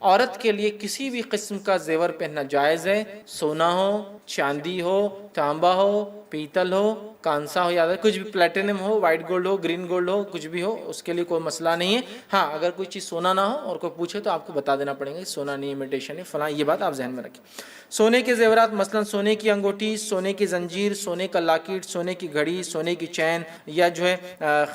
عورت کے لیے کسی بھی قسم کا زیور پہننا جائز ہے، سونا ہو، چاندی ہو، تانبا ہو، پیتل ہو، کانسا ہو، یا کچھ بھی پلیٹینم ہو، وائٹ گولڈ ہو، گرین گولڈ ہو، کچھ بھی ہو، اس کے لیے کوئی مسئلہ نہیں ہے۔ ہاں اگر کوئی چیز سونا نہ ہو اور کوئی پوچھے تو آپ کو بتا دینا پڑے گا سونا نہیں، امیٹیشن ہے فلاں، یہ بات آپ ذہن میں رکھیں۔ سونے کے زیورات مثلا سونے کی انگوٹھی، سونے کی زنجیر، سونے کا لاکٹ، سونے کی گھڑی، سونے کی چین، یا جو ہے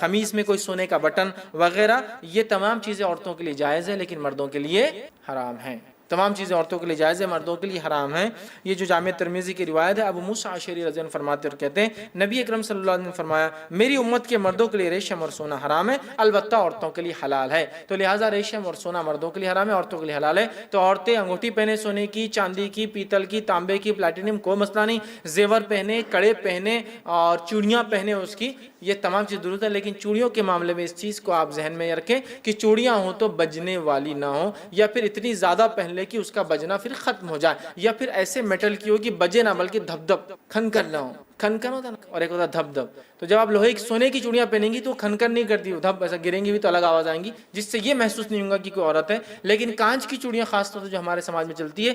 خمیس میں کوئی سونے کا بٹن وغیرہ، یہ تمام چیزیں عورتوں کے لیے جائز ہے لیکن مردوں کے لیے حرام ہیں۔ تمام چیزیں عورتوں کے لیے جائز ہے، مردوں کے لیے حرام ہیں۔ یہ جو جامع ترمذی کی روایت ہے، ابو موسیٰ اشعری رضی اللہ عنہ فرماتے اور کہتے ہیں نبی اکرم صلی اللہ علیہ وسلم نے فرمایا میری امت کے مردوں کے لیے ریشم اور سونا حرام ہے، البتہ عورتوں کے لیے حلال ہے۔ تو لہٰذا ریشم اور سونا مردوں کے لیے حرام ہے، عورتوں کے لیے حلال ہے۔ تو عورتیں انگوٹھی پہنے سونے کی، چاندی کی، پیتل کی، تانبے کی، پلیٹینم، کوئی مسئلہ نہیں، زیور پہنے، کڑے پہنے اور چوڑیاں پہنے اس کی، یہ تمام چیز درست ہے۔ لیکن چوڑیوں کے معاملے میں اس چیز کو آپ ذہن میں رکھیں کہ چوڑیاں ہوں تو بجنے والی نہ ہوں، یا پھر اتنی زیادہ پہن لے کہ اس کا بجنا پھر ختم ہو جائے، یا پھر ایسے میٹل کی ہو کہ بجے نہ بلکہ دھپ دھپ کھنکن نہ ہو۔ کھنکن ہوتا نا، اور ایک ہوتا دھپ دھپ۔ تو جب آپ لوہے کی سونے کی چوڑیاں پہنیں گی تو کھنکن نہیں کرتی، دھپ ایسا گریں گی بھی تو الگ آواز آئیں گی، جس سے یہ محسوس نہیں ہوگا کہ کوئی عورت ہے۔ لیکن کانچ کی چوڑیاں خاص طور سے جو ہمارے سماج میں چلتی ہے،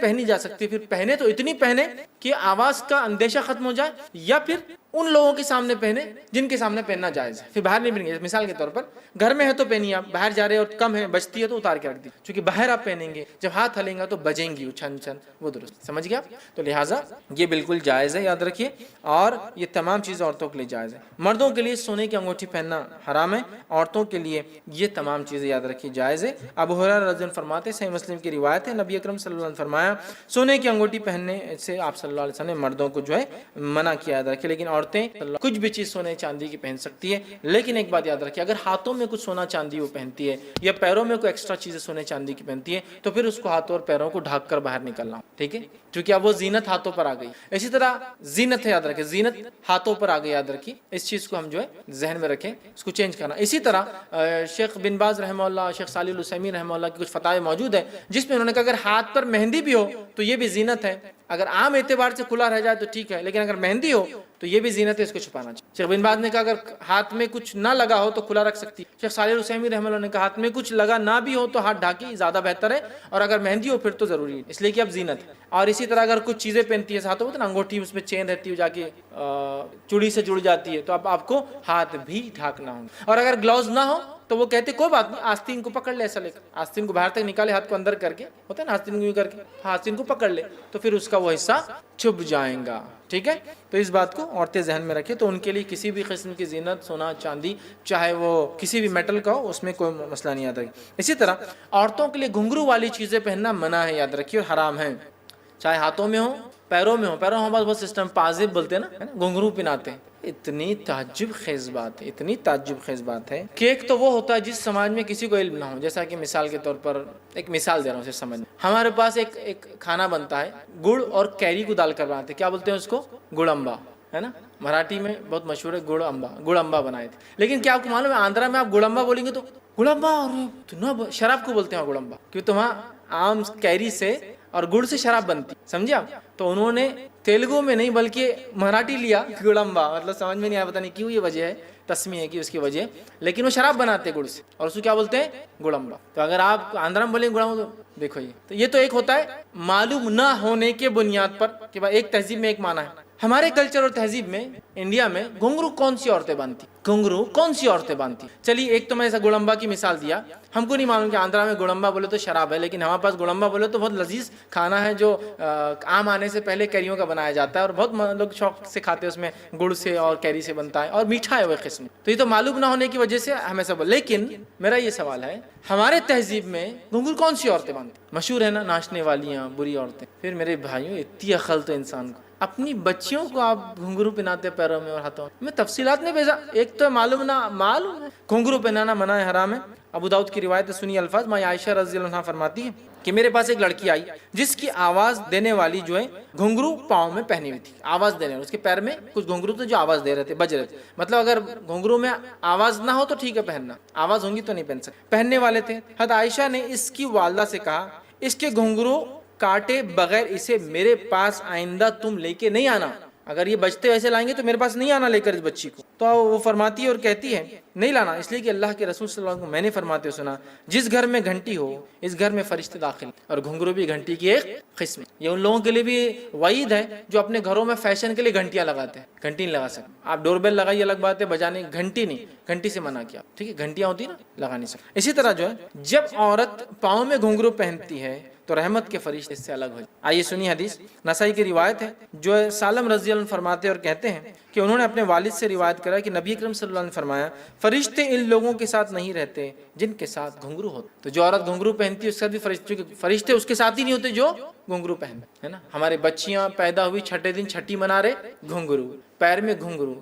پہنی جا سکتی ہے، پھر پہنے تو اتنی پہنے کہ آواز کا اندیشہ ختم ہو جائے، یا پھر ان لوگوں کے سامنے پہنے جن کے سامنے پہننا جائز ہے، پھر باہر نہیں پہنیں گے۔ مثال کے طور پر گھر میں ہے تو پہنیے، آپ باہر جا رہے اور کم ہے بجتی ہے تو اتار کے رکھ دی، چونکہ باہر آپ پہنیں گے جب ہاتھ ہلیں گا تو بجیں گی وہ چھن چھن، وہ درست سمجھ گئے آپ؟ تو لہٰذا یہ بالکل جائز ہے، یاد رکھیے، اور یہ تمام چیزیں عورتوں کے لیے جائز ہے۔ مردوں کے لیے سونے کی انگوٹھی پہننا حرام ہے، عورتوں کے لیے یہ تمام چیزیں یاد رکھیے جائز ہے۔ ابو ہریرہ رضی اللہ عنہ فرماتے ہیں، صحیح مسلم کی روایت ہے، نبی اکرم صلی اللہ علیہ وسلم نے فرمایا سونے کی انگوٹھی پہننے سے آپ صلی اللہ علیہ وسلم نے مردوں کو جو ہے منع کیا، یاد رکھیے۔ لیکن عورتیں کچھ بھی چیز سونے چاندی کی پہن سکتی ہے، لیکن ایک بات یاد رکھیے، اگر ہاتھوں میں کچھ سونا چاندی وہ پہنتی ہے یا پیروں میں کوئی ایکسٹرا چیزیں سونے چاندی کی پہنتی ہے تو پھر اس کو ہاتھوں اور پیروں کو ڈھک کر باہر نکلنا، ٹھیک ہے، کیونکہ اب وہ زینت ہاتھوں پر آ گئی۔ اسی طرح زینت ہے، یاد رکھیں، زینت ہاتھوں پر آ گئی، یاد رکھیے، اس چیز کو ہم جو ہے ذہن میں رکھیں، اس کو چینج کرنا۔ اسی طرح شیخ بن باز رحمہ اللہ، شیخ صالح العثیمین رحمہ اللہ کی کچھ فتاوی موجود ہے جس میں انہوں نے کہا اگر ہاتھ پر مہندی بھی ہو تو یہ بھی زینت ہے، اگر عام اعتبار سے کھلا رہ جائے تو ٹھیک ہے، لیکن اگر مہندی ہو تو یہ بھی زینت ہے، اس کو چھپانا چاہیے۔ شیخ بن باز نے کہا اگر ہاتھ میں کچھ نہ لگا ہو تو کھلا رکھ سکتی۔ شیخ صالح العثیمین رحمہ اللہ نے کہا ہاتھ میں کچھ لگا نہ بھی ہو تو ہاتھ ڈھاکی زیادہ بہتر ہے، اور اگر مہندی ہو پھر تو ضروری ہے، اس لیے کہ اب زینت ہے۔ اور اسی طرح اگر کچھ چیزیں پہنتی ہے ہاتھوں میں، انگوٹھی اس میں چین رہتی ہے جا کے چوڑی سے جڑ جاتی ہے، تو اب آپ کو ہاتھ بھی ڈھانکنا ہوگا۔ اور اگر گلاؤز نہ ہو تو وہ کہتے کوئی بات نہیں، آستین کو پکڑ لے، ایسا لے کر آستین کو باہر تک نکالے، ہاتھ کو اندر کر کے، ہوتا ہے نا آستین کو کر کے، آستین کو پکڑ لے تو پھر اس کا وہ حصہ چھپ جائیں گا، ٹھیک ہے۔ تو اس بات کو عورتیں ذہن میں رکھیں۔ تو ان کے لیے کسی بھی قسم کی زینت، سونا چاندی، چاہے وہ کسی بھی میٹل کا ہو، اس میں کوئی مسئلہ نہیں یاد رکھیں۔ اسی طرح عورتوں کے لیے گھنگرو والی چیزیں پہننا منع ہے، یاد رکھیے، اور حرام ہے، چاہے ہاتھوں میں ہو، پیروں میں ہو۔ پیروں میں بہت سسٹم پازیب بولتے ہیں نا، گھنگرو پہناتے ہیں۔ اتنی تعجب خیز بات ہے، اتنی تعجب خیز بات ہے کہ ایک تو وہ ہوتا ہے جس سماج میں کسی کو علم نہ ہو، جیسا کہ مثال کے طور پر ایک مثال دے رہا ہوں اسے سمجھنے۔ ہمارے پاس ایک کھانا بنتا ہے، گڑ اور کیری کو ڈال کر بناتے ہیں، کیا بولتے ہیں اس کو؟ گڑ امبا، ہے نا، مراٹھی میں بہت مشہور ہے گڑ امبا بنائے تھے۔ لیکن کیا آپ کو معلوم ہے آندھرا میں آپ گڑ امبا بولیں گے تو گڑ امبا، اور شراب کو بولتے ہیں گڑ امبا، کیوں تو وہاں عام کیری سے اور گڑ سے شراب بنتی، سمجھے آپ؟ تو انہوں نے تیلگو میں نہیں بلکہ مراٹھی لیا گڑمبا، مطلب سمجھ میں نہیں آیا، پتہ نہیں کیوں یہ وجہ ہے، تسمیہ کی اس کی وجہ، لیکن وہ شراب بناتے گڑ سے اور اس کو کیا بولتے ہیں؟ گڑمبا۔ تو اگر آپ آندھرا میں بولیں گڑمبا تو دیکھو یہ تو ایک ہوتا ہے معلوم نہ ہونے کے بنیاد پر کہ بھائی ایک تہذیب میں ایک معنی ہے۔ ہمارے کلچر اور تہذیب میں انڈیا میں گھنگرو کون سی عورتیں باندھتی؟ گھنگرو کون سی عورتیں باندھتی؟ چلیے ایک تو میں ایسا گڑمبا کی مثال دیا، ہم کو نہیں معلوم کہ آندھرا میں گڑمبا بولے تو شراب ہے، لیکن ہمارے پاس گڑمبا بولے تو بہت لذیذ کھانا ہے جو عام آنے سے پہلے کیریوں کا بنایا جاتا ہے، اور بہت لوگ شوق سے کھاتے ہیں، اس میں گڑ سے اور کیری سے بنتا ہے اور میٹھا ہے وہ قسم۔ تو یہ تو معلوم نہ ہونے کی وجہ سے ہمیں سب، لیکن میرا یہ سوال ہے ہمارے تہذیب میں گھنگرو کون سی عورتیں باندھتی؟ مشہور ہے نا، ناچنے والیاں، بری عورتیں۔ پھر میرے بھائیوں اتنی عقل تو انسان کو، اپنی بچیوں کو آپ گھنگرو پہناتے پیروں میں اور ہاتھوں میں تفصیلات نہیں بھیجا، ایک تو معلوم ہے گھنگرو پہنانا منع ہے، حرام ہے۔ ابو داؤد کی روایت سنی الفاظ، ماں عائشہ رضی اللہ عنہا فرماتی ہے کہ میرے پاس ایک لڑکی آئی جس کی آواز دینے والی جو ہے گھنگرو پاؤں میں پہنی ہوئی تھی، آواز دینے والی، اس کے پیر میں کچھ گھنگرو تھے جو آواز دے رہے تھے، بج رہے تھے، مطلب اگر گھنگرو میں آواز نہ ہو تو ٹھیک ہے پہننا، آواز ہوں گی تو نہیں پہن سکتے، پہننے والے تھے۔ حضرت عائشہ نے اس کی والدہ سے کہا اس کے گھنگرو کاٹے بغیر اسے میرے پاس آئندہ تم لے کے نہیں آنا، اگر یہ بچتے ویسے لائیں گے تو میرے پاس نہیں آنا لے کر اس بچی کو. تو وہ فرماتی ہے اور کہتی ہے نہیں لانا، اس لیے کہ اللہ کے رسول صلی اللہ علیہ وسلم کو میں نے فرماتے ہوئے سنا جس گھر میں گھنٹی ہو اس گھر میں فرشتے داخل، اور گھنگرو بھی گھنٹی کی ایک قسم ہے. یہ ان لوگوں کے لیے بھی وعید ہے جو اپنے گھروں میں فیشن کے لیے گھنٹیاں لگاتے ہیں. گھنٹی نہیں لگا سکتے آپ، ڈور بیل لگائیے الگ بات ہے، بجانے گھنٹی نہیں، گھنٹی سے منع کیا. ٹھیک ہے، گھنٹیاں ہوتی ہیں نا، لگا نہیں سکتے. اسی طرح جو ہے جب عورت پاؤں میں گھنگرو پہنتی ہے تو رحمت کے فرشتے اس سے الگ ہو جائے. آئیے سنیے حدیث، نسائی کی روایت ہے، جو سالم رضی اللہ عنہ فرماتے اور کہتے ہیں کہ انہوں نے اپنے والد سے روایت کرا کہ نبی اکرم صلی اللہ علیہ وسلم نے فرمایا فرشتے ان لوگوں کے ساتھ نہیں رہتے جن کے ساتھ گھنگرو ہوتے. تو جو عورت گھنگرو پہنتی ہے اس کا بھی فرشتے اس کے ساتھ ہی نہیں ہوتے جو گھنگرو پہنتے ہے نا. ہمارے بچیاں پیدا ہوئی چھٹے دن چھٹی منا رہے، گھنگرو پیر میں گھنگرو.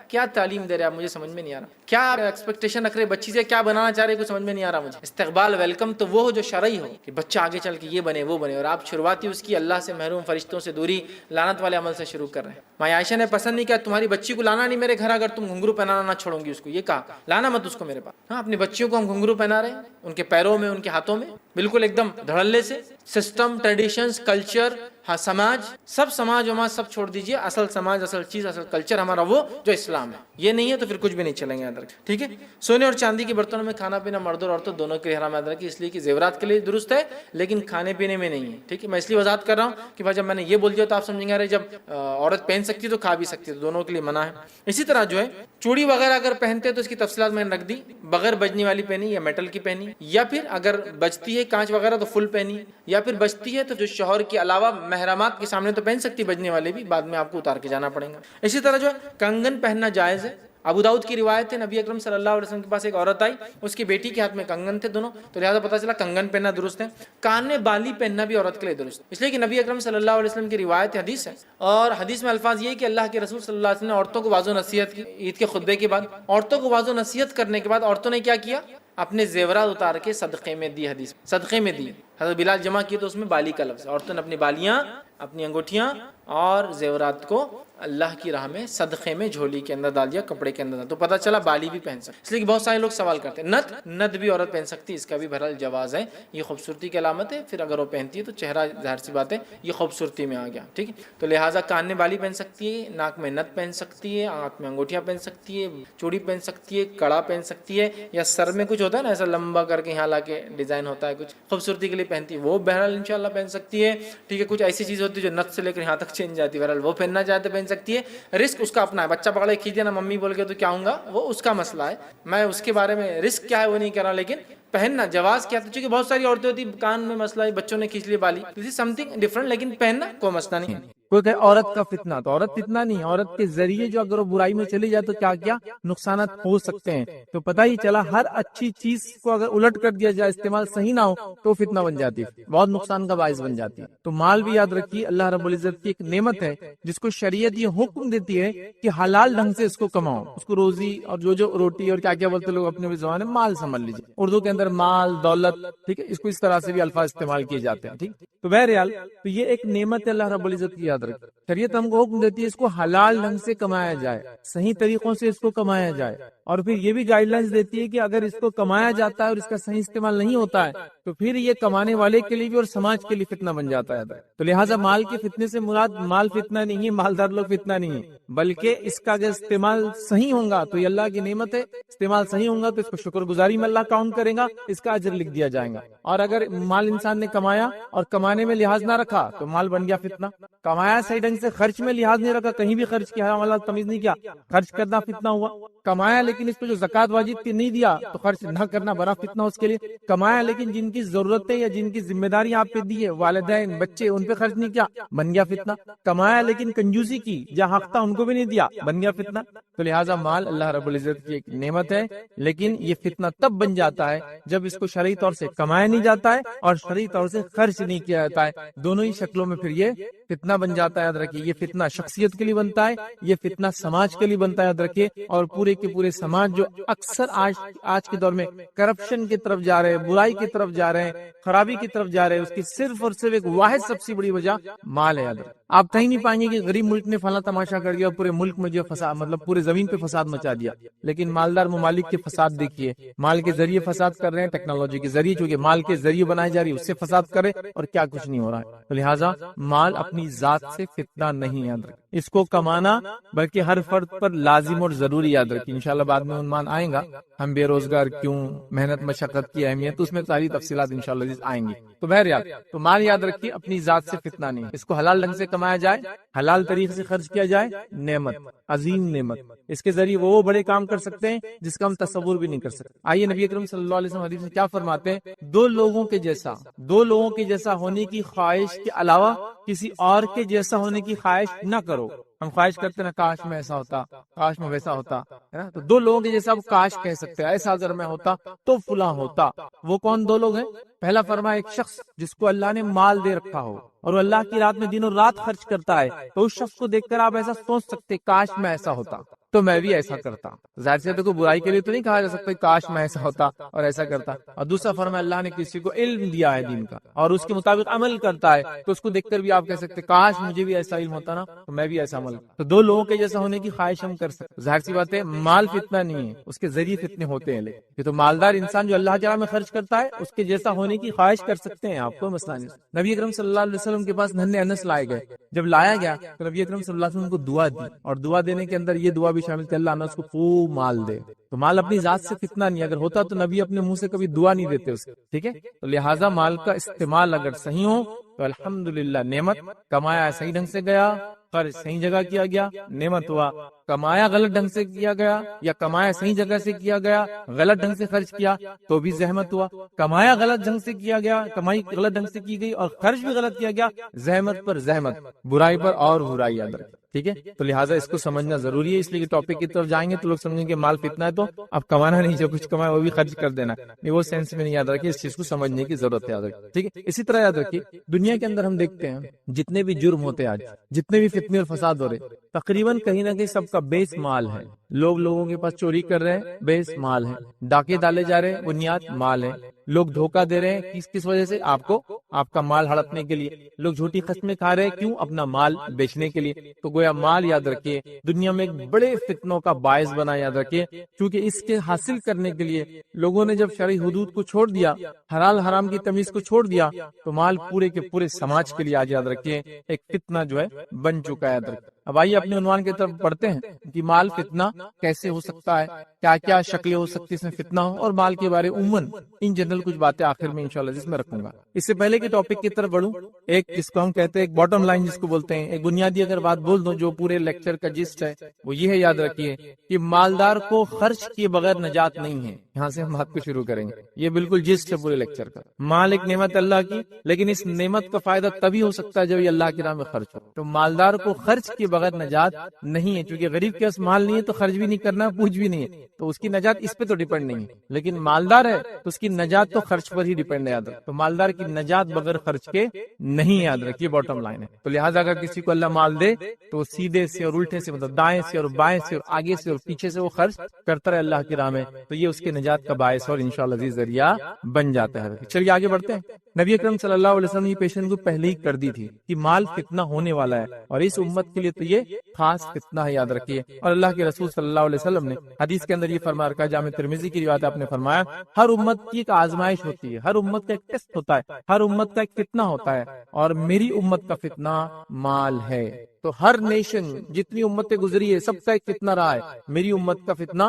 کیا تعلیم دے رہے آپ، مجھے سمجھ میں نہیں آ رہا. کیا ایکسپیکٹیشن رکھ رہے بچی سے، کیا بنانا چاہ رہے کچھ سمجھ میں نہیں آ رہا مجھے. استقبال ویلکم تو وہ ہو جو شرعی ہو کہ بچہ آگے چل کے یہ بنے وہ بنے، اور آپ شروعاتی اس کی اللہ سے محروم فرشتوں سے دوری لعنت والے عمل سے شروع کر رہے ہیں. ماں عائشہ نے پسند نہیں کیا تمہاری بچی کو لانا نہیں میرے گھر اگر تم گھنگرو پہنانا نہ چھوڑوں گی اس کو. یہ کہا لانا مت اس کو میرے پاس. ہاں، اپنی بچیوں کو ہم گھنگرو پہنا رہے ہیں، ان کے پیروں میں ان کے ہاتھوں میں بالکل ایک دم دھڑلے سے. سسٹم، ٹریڈیشنز، کلچر، ہاں سماج، سب سماج وماج سب چھوڑ دیجئے. اصل سماج، اصل چیز، اصل کلچر ہمارا وہ جو اسلام ہے. یہ نہیں ہے تو پھر کچھ بھی نہیں چلیں گے ادھر. ٹھیک ہے. سونے اور چاندی کے برتنوں میں کھانا پینا مرد اور عورتوں دونوں کے لیے حرام ہے، اس لیے کہ زیورات کے لیے درست ہے لیکن کھانے پینے میں نہیں ہے. ٹھیک ہے، میں اس لیے وضاحت کر رہا ہوں کہ بھائی جب میں نے یہ بول دیا تو آپ سمجھیں گے جب عورت پہن سکتی ہے تو کھا بھی سکتی ہے، تو دونوں کے لیے منع ہے. اسی طرح جو ہے چوڑی وغیرہ اگر پہنتے ہیں تو اس کی تفصیلات میں نے رکھ دی. بغیر بجنے والی پہنی یا میٹل کی پہنی، یا پھر اگر بجتی ہے کانچ وغیرہ تو فل پہنی، یا پھر بجتی ہے تو جو شوہر کے علاوہ محرمات کے سامنے تو پہن سکتی، بجنے والے بھی بعد میں آپ کو اتار کے جانا پڑے گا. اسی طرح جو ہے کنگن پہننا جائز ہے. ابو داؤد کی روایت ہے نبی اکرم صلی اللہ علیہ وسلم کے پاس ایک عورت آئی، اس کی بیٹی کے ہاتھ میں کنگن تھے دونوں، تو لہٰذا پتہ چلا کنگن پہننا درست ہے. کان میں بالی پہننا بھی عورت کے لیے درست ہے، اس لیے کہ نبی اکرم صلی اللہ علیہ وسلم کی روایت حدیث ہے، اور حدیث میں الفاظ یہ ہے کہ اللہ کے رسول صلی اللہ علیہ وسلم نے عورتوں کو واضح و نصیحت کی. عید کے خطبے کے بعد عورتوں کو واضح و نصیحت کرنے کے بعد عورتوں نے کیا کیا؟ اپنے زیورات اتار کے صدقے میں دی. حدیث صدقے میں دی. حضرت بلال جمع کیے تو اس میں بالی کا لفظ ہے. عورتوں نے اپنی بالیاں، اپنی انگوٹھیاں اور زیورات کو اللہ کی راہ میں صدقے میں جھولی کے اندر ڈال دیا، کپڑے کے اندر. تو پتہ چلا بالی بھی پہن سکتے. اس لیے کہ بہت سارے لوگ سوال کرتے ہیں نت بھی عورت پہن سکتی، اس کا بھی بہرحال جواز ہے. یہ خوبصورتی کی علامت ہے، پھر اگر وہ پہنتی ہے تو چہرہ ظاہر سی بات ہے یہ خوبصورتی میں آ گیا. ٹھیک ہے، تو لہٰذا کان میں بالی پہن سکتی ہے، ناک میں نت پہن سکتی ہے، آنکھ میں انگوٹھیاں پہن سکتی ہے، چوڑی پہن سکتی ہے، کڑا پہن سکتی ہے، یا سر میں کچھ ہوتا ہے نا ایسا لمبا کر کے یہاں لا کے ڈیزائن ہوتا ہے کچھ خوبصورتی کے لیے پہنتی ہے، وہ بہرحال انشاءاللہ پہن سکتی ہے. ٹھیک ہے، کچھ ایسی چیز ہوتی ہے جو نت سے لے کر یہاں تک چینج جاتی ہے، بہرحال وہ پہننا چاہتے پہن سکتی ہے. رسک اس کا اپنا ہے. بچہ پکڑے کھینچ دینا ممی بول کے تو کیا ہوں گا، وہ اس کا مسئلہ ہے. میں اس کے بارے میں رسک کیا ہے وہ نہیں کر رہا، لیکن پہننا جواز کیا ہے. چونکہ بہت ساری عورتیں ہوتی کان میں مسئلہ ہے، بچوں نے کھینچ لی بالی، دس از سم تھنگ ڈفرنٹ، لیکن پہننا کوئی مسئلہ نہیں ہے. کوئی کہ عورت کا فتنہ، تو عورت فتنہ نہیں، عورت کے ذریعے جو اگر وہ برائی میں چلی جائے تو کیا کیا نقصانات ہو سکتے ہیں. تو پتہ ہی چلا ہر اچھی چیز کو اگر الٹ کر دیا جائے، استعمال صحیح نہ ہو تو فتنہ بن جاتی ہے، بہت نقصان کا باعث بن جاتی ہے. تو مال بھی یاد رکھیے اللہ رب العزت کی ایک نعمت ہے جس کو شریعت یہ حکم دیتی ہے کہ حلال ڈھنگ سے اس کو کماؤ، اس کو روزی اور جو روٹی اور کیا کیا بولتے لوگ اپنے زبان میں مال سمجھ لیجیے. اردو کے اندر مال، دولت، ٹھیک ہے، اس کو اس طرح سے بھی الفاظ استعمال کیے جاتے ہیں. ٹھیک، تو بہرحال تو یہ ایک نعمت ہے اللہ رب العزت کی، یاد رکھ. شریعت ہم کو حکم دیتی ہے اس کو حلال ڈھنگ سے کمایا جائے، صحیح طریقوں سے اس کو کمایا جائے. اور پھر یہ بھی گائیڈ لائنز دیتی ہے کہ اگر اس کو کمایا جاتا ہے اور اس کا صحیح استعمال نہیں ہوتا ہے تو پھر یہ کمانے والے کے لیے بھی اور سماج کے لیے فتنہ بن جاتا ہے. تو لہٰذا مال کے فتنے سے مراد مال فتنہ نہیں ہے، مالدار لوگ فتنہ نہیں ہے، بلکہ اس کا اگر استعمال صحیح ہوگا تو یہ اللہ کی نعمت ہے. استعمال صحیح ہوگا تو اس کو شکر گزاری میں اللہ کاؤنٹ کرے گا، اس کا اجر لکھ دیا جائے گا. اور اگر مال انسان نے کمایا اور کمانے میں لحاظ نہ رکھا تو مال بن گیا فتنہ. کمایا صحیح ڈھنگ سے، خرچ میں لحاظ نہیں رکھا، کہیں بھی خرچ کیا، حرام حلال تمیز نہیں کیا، خرچ کرنا فتنہ ہوا. کمایا لیکن اس پہ جو زکوٰۃ واجب تھی نہیں دیا تو خرچ نہ کرنا بڑا فتنہ اس کے لیے. کمایا لیکن جن کی ضرورتیں یا جن کی ذمہ داری آپ پہ دی ہے، والدین، بچے، ان پہ خرچ نہیں کیا، بن گیا فتنہ. کمایا لیکن کنجوسی کی، جہاں حق تھا ان کو بھی نہیں دیا، بن گیا فتنہ. تو لہٰذا مال اللہ رب العزت کی ایک نعمت ہے، لیکن یہ فتنہ تب بن جاتا ہے جب اس کو شرعی طور سے کمایا نہیں جاتا ہے اور شرعی طور سے خرچ نہیں کیا جاتا ہے. دونوں ہی شکلوں میں پھر یہ فتنہ بن جاتا ہے. یاد رکھیے یہ فتنہ شخصیت کے لیے بنتا ہے، یہ فتنہ سماج کے لیے بنتا ہے. یاد رکھیے، اور پورے کے پورے سماج جو اکثر آج کے دور میں کرپشن کی طرف جا رہے ہیں، برائی کی طرف جا رہے ہیں، خرابی کی طرف جا رہے ہیں، اس کی صرف اور صرف ایک واحد سب سے بڑی وجہ مال ہے. یاد رکھیے، آپ کہیں نہیں پائیں گے کہ غریب ملک نے فلاں تماشا کر دیا، پورے ملک میں جو فساد، مطلب پورے زمین پہ فساد مچا دیا. لیکن مالدار ممالک کے فساد دیکھیے، مال کے ذریعے فساد کر رہے ہیں، ٹیکنالوجی کے ذریعے، چونکہ مال کے ذریعے بنائی جا رہی ہے اس سے فساد کرے، اور کیا کچھ نہیں ہو رہا ہے. تو لہٰذا مال اپنی ذات سے فتنہ نہیں، یاد رکھیں اس کو کمانا بلکہ ہر فرد پر لازم اور ضروری، یاد رکھیں انشاءاللہ بعد میں عنوان آئیں گا ہم بے روزگار کیوں، محنت مشقت کی اہمیت، تو اس میں ساری تفصیلات انشاءاللہ آئیں گی۔ تو بہرحال تو مال یاد رکھیے اپنی ذات سے فتنہ نہیں، اس کو حلال ڈھنگ سے کمایا جائے، حلال طریقے سے خرچ کیا جائے، نعمت، عظیم نعمت، اس کے ذریعے وہ بڑے کام کر سکتے ہیں جس کا ہم تصور بھی نہیں کر سکتے۔ آئیے نبی اکرم صلی اللہ علیہ وسلم حدیث میں کیا فرماتے ہیں، دو لوگوں کے جیسا ہونے کی خواہش کے علاوہ کسی اور کے جیسا ہونے کی خواہش نہ کرو۔ ہم خواہش کرتے نا کاش میں ایسا ہوتا، کاش میں ویسا ہوتا، ہے نا؟ تو دو لوگوں کے جیسا کاش کہہ سکتے ہیں، ایسا اگر میں ہوتا تو فلاں ہوتا۔ وہ کون دو لوگ ہیں؟ پہلا فرمایا ایک شخص جس کو اللہ نے مال دے رکھا ہو اور وہ اللہ کی رات میں دن اور رات خرچ کرتا ہے، تو اس شخص کو دیکھ کر آپ ایسا سوچ سکتے کاش میں ایسا ہوتا تو میں بھی ایسا کرتا۔ ظاہر سے تو کوئی برائی کے لیے تو نہیں کہا جا سکتا کاش میں ایسا ہوتا اور ایسا کرتا۔ اور دوسرا فرمایا اللہ نے کسی کو علم دیا ہے دین کا اور اس کے مطابق عمل کرتا ہے، تو اس کو دیکھ کر بھی آپ کہہ سکتے کاش مجھے بھی ایسا علم ہوتا نا تو میں بھی ایسا عمل کرتا۔ تو دو لوگوں کے جیسا ہونے کی خواہش ہم کر سکتے۔ ظاہر سی بات ہے مال فتنہ نہیں ہے، اس کے ذریعے فتنے ہوتے ہیں، لیکن تو مالدار انسان جو اللہ تعالیٰ میں خرچ کرتا ہے اس کے جیسا ہونے کی خواہش کر سکتے ہیں، آپ کو مسئلہ نہیں۔ نبی اکرم صلی اللہ علیہ وسلم کے پاس ننھے انس لائے گئے، جب لایا گیا تو نبی اکرم صلی اللہ علیہ وسلم کو دعا دی، اور دعا دینے کے اندر یہ دعا بھی شامل تھی اللہ انس کو خوب مال دے۔ تو مال اپنی ذات سے فتنہ نہیں، اگر ہوتا تو نبی اپنے منہ سے کبھی دعا نہیں دیتے اس کو، ٹھیک ہے؟ تو لہٰذا مال کا استعمال اگر صحیح ہو تو الحمدللہ نعمت، کمایا صحیح ڈھنگ سے گیا، خرچ صحیح جگہ کیا گیا، نعمت ہوا۔ کمایا غلط ڈھنگ سے کیا گیا یا کمایا صحیح جگہ سے کیا گیا، غلط ڈھنگ سے خرچ کیا تو بھی زحمت ہوا۔ کمایا غلط ڈھنگ سے کیا گیا، کمائی غلط ڈھنگ سے کی گئی اور خرچ بھی غلط کیا گیا، زحمت پر زحمت، برائی پر اور برائی، یاد رکھیں، ٹھیک ہے؟ تو لہٰذا اس کو سمجھنا ضروری ہے، اس لیے کہ ٹاپک کی طرف جائیں گے تو لوگ سمجھیں گے مال فتنہ ہے تو اب کمانا نہیں، جو کچھ کمایا وہ بھی خرچ کر دینا، نہیں وہ سینس میں نہیں، یاد رکھیے اس چیز کو سمجھنے کی ضرورت ہے، یاد رکھیے، ٹھیک ہے؟ اسی طرح یاد رکھیے دنیا کے اندر ہم دیکھتے ہیں جتنے بھی جرم ہوتے ہیں آج، جتنے بھی فتنے اور فساد ہو رہے، تقریباً کہیں نہ کہیں سب کا بیس مال ہے۔ لوگوں کے پاس چوری کر رہے ہیں، بیس مال ہے، ڈاکے ڈالے جا رہے ہیں، بنیاد مال ہے، لوگ دھوکہ دے رہے ہیں کس وجہ سے؟ آپ کو آپ کا مال ہڑپنے کے لیے، لوگ جھوٹی قسمیں کھا رہے ہیں کیوں؟ اپنا مال بیچنے کے لیے۔ تو گویا مال یاد رکھیے دنیا میں ایک بڑے فتنوں کا باعث بنا، یاد رکھیے، کیونکہ اس کے حاصل کرنے کے لیے لوگوں نے جب شرعی حدود کو چھوڑ دیا، حلال حرام کی تمیز کو چھوڑ دیا، تو مال پورے کے پورے سماج کے لیے آج یاد رکھیے ایک فتنہ جو ہے بن چکا ہے، یاد رکھیے۔ اب آئیے اپنے عنوان کی طرف پڑھتے ہیں کہ مال فتنہ کیسے ہو سکتا ہے، کیا کیا شکلیں ہو سکتی اس میں فتنہ ہو، اور مال کے بارے عموماً ان جنرل کچھ باتیں آخر میں انشاءاللہ جس میں رکھوں گا۔ اس سے پہلے کہ ٹاپک کی طرف بڑھوں، ایک جس کو ہم کہتے ہیں ایک باٹم لائن جس کو بولتے ہیں، ایک بنیادی اگر بات بول دوں جو پورے لیکچر کا جسٹ ہے، وہ یہ ہے، یاد رکھیے کہ مالدار کو خرچ کیے بغیر نجات نہیں ہے۔ یہاں سے ہم بات کو شروع کریں گے، یہ بالکل جسٹ ہے پورے لیکچر کا۔ مال ایک نعمت اللہ کی، لیکن اس نعمت کا فائدہ تبھی ہو سکتا ہے جب یہ اللہ کی راہ میں خرچ ہو۔ تو مالدار کو خرچ کیے بغیر نجات نہیں ہے، کیونکہ غریب کے پاس مال نہیں ہے تو خرچ بھی نہیں کرنا، پوچھ بھی نہیں ہے، تو اس کی نجات اس پہ تو ڈیپینڈ نہیں ہے۔ لیکن مالدار ہے تو اس کی نجات تو خرچ پر ہی ڈیپینڈ ہے، یاد رکھ۔ تو مالدار کی نجات بغیر خرچ کے نہیں، یاد رکھیے باٹم لائن ہے۔ تو لہٰذا اگر کسی کو اللہ مال دے تو سیدھے سے اور الٹے سے، مطلب دائیں سے اور بائیں سے اور آگے سے اور پیچھے سے وہ خرچ کرتا رہے اللہ کی راہ میں، تو یہ اس کے نجات کا باعث اور انشاءاللہ عزیز ذریعہ بن جاتا ہے۔ چلیے آگے بڑھتے ہیں۔ نبی اکرم صلی اللہ علیہ وسلم نے پیشن کو پہلے ہی کر دی تھی کہ مال فتنہ ہونے والا ہے، اور اس امت کے لیے تو یہ خاص فتنہ ہے، یاد رکھیے۔ اور اللہ کے رسول صلی اللہ علیہ وسلم نے حدیث کے اندر یہ فرما رکھا، جامع ترمذی کی روایت آپ نے فرمایا، ہر امت کی ایک آزمائش ہوتی ہے، ہر امت کا ایک ٹیسٹ ہوتا ہے، ہر امت کا ایک فتنہ ہوتا ہے، اور میری امت کا فتنہ مال ہے۔ تو ہر نیشن جتنی امتیں گزری ہے سب کا ایک فتنہ رہا ہے، میری امت کا فتنہ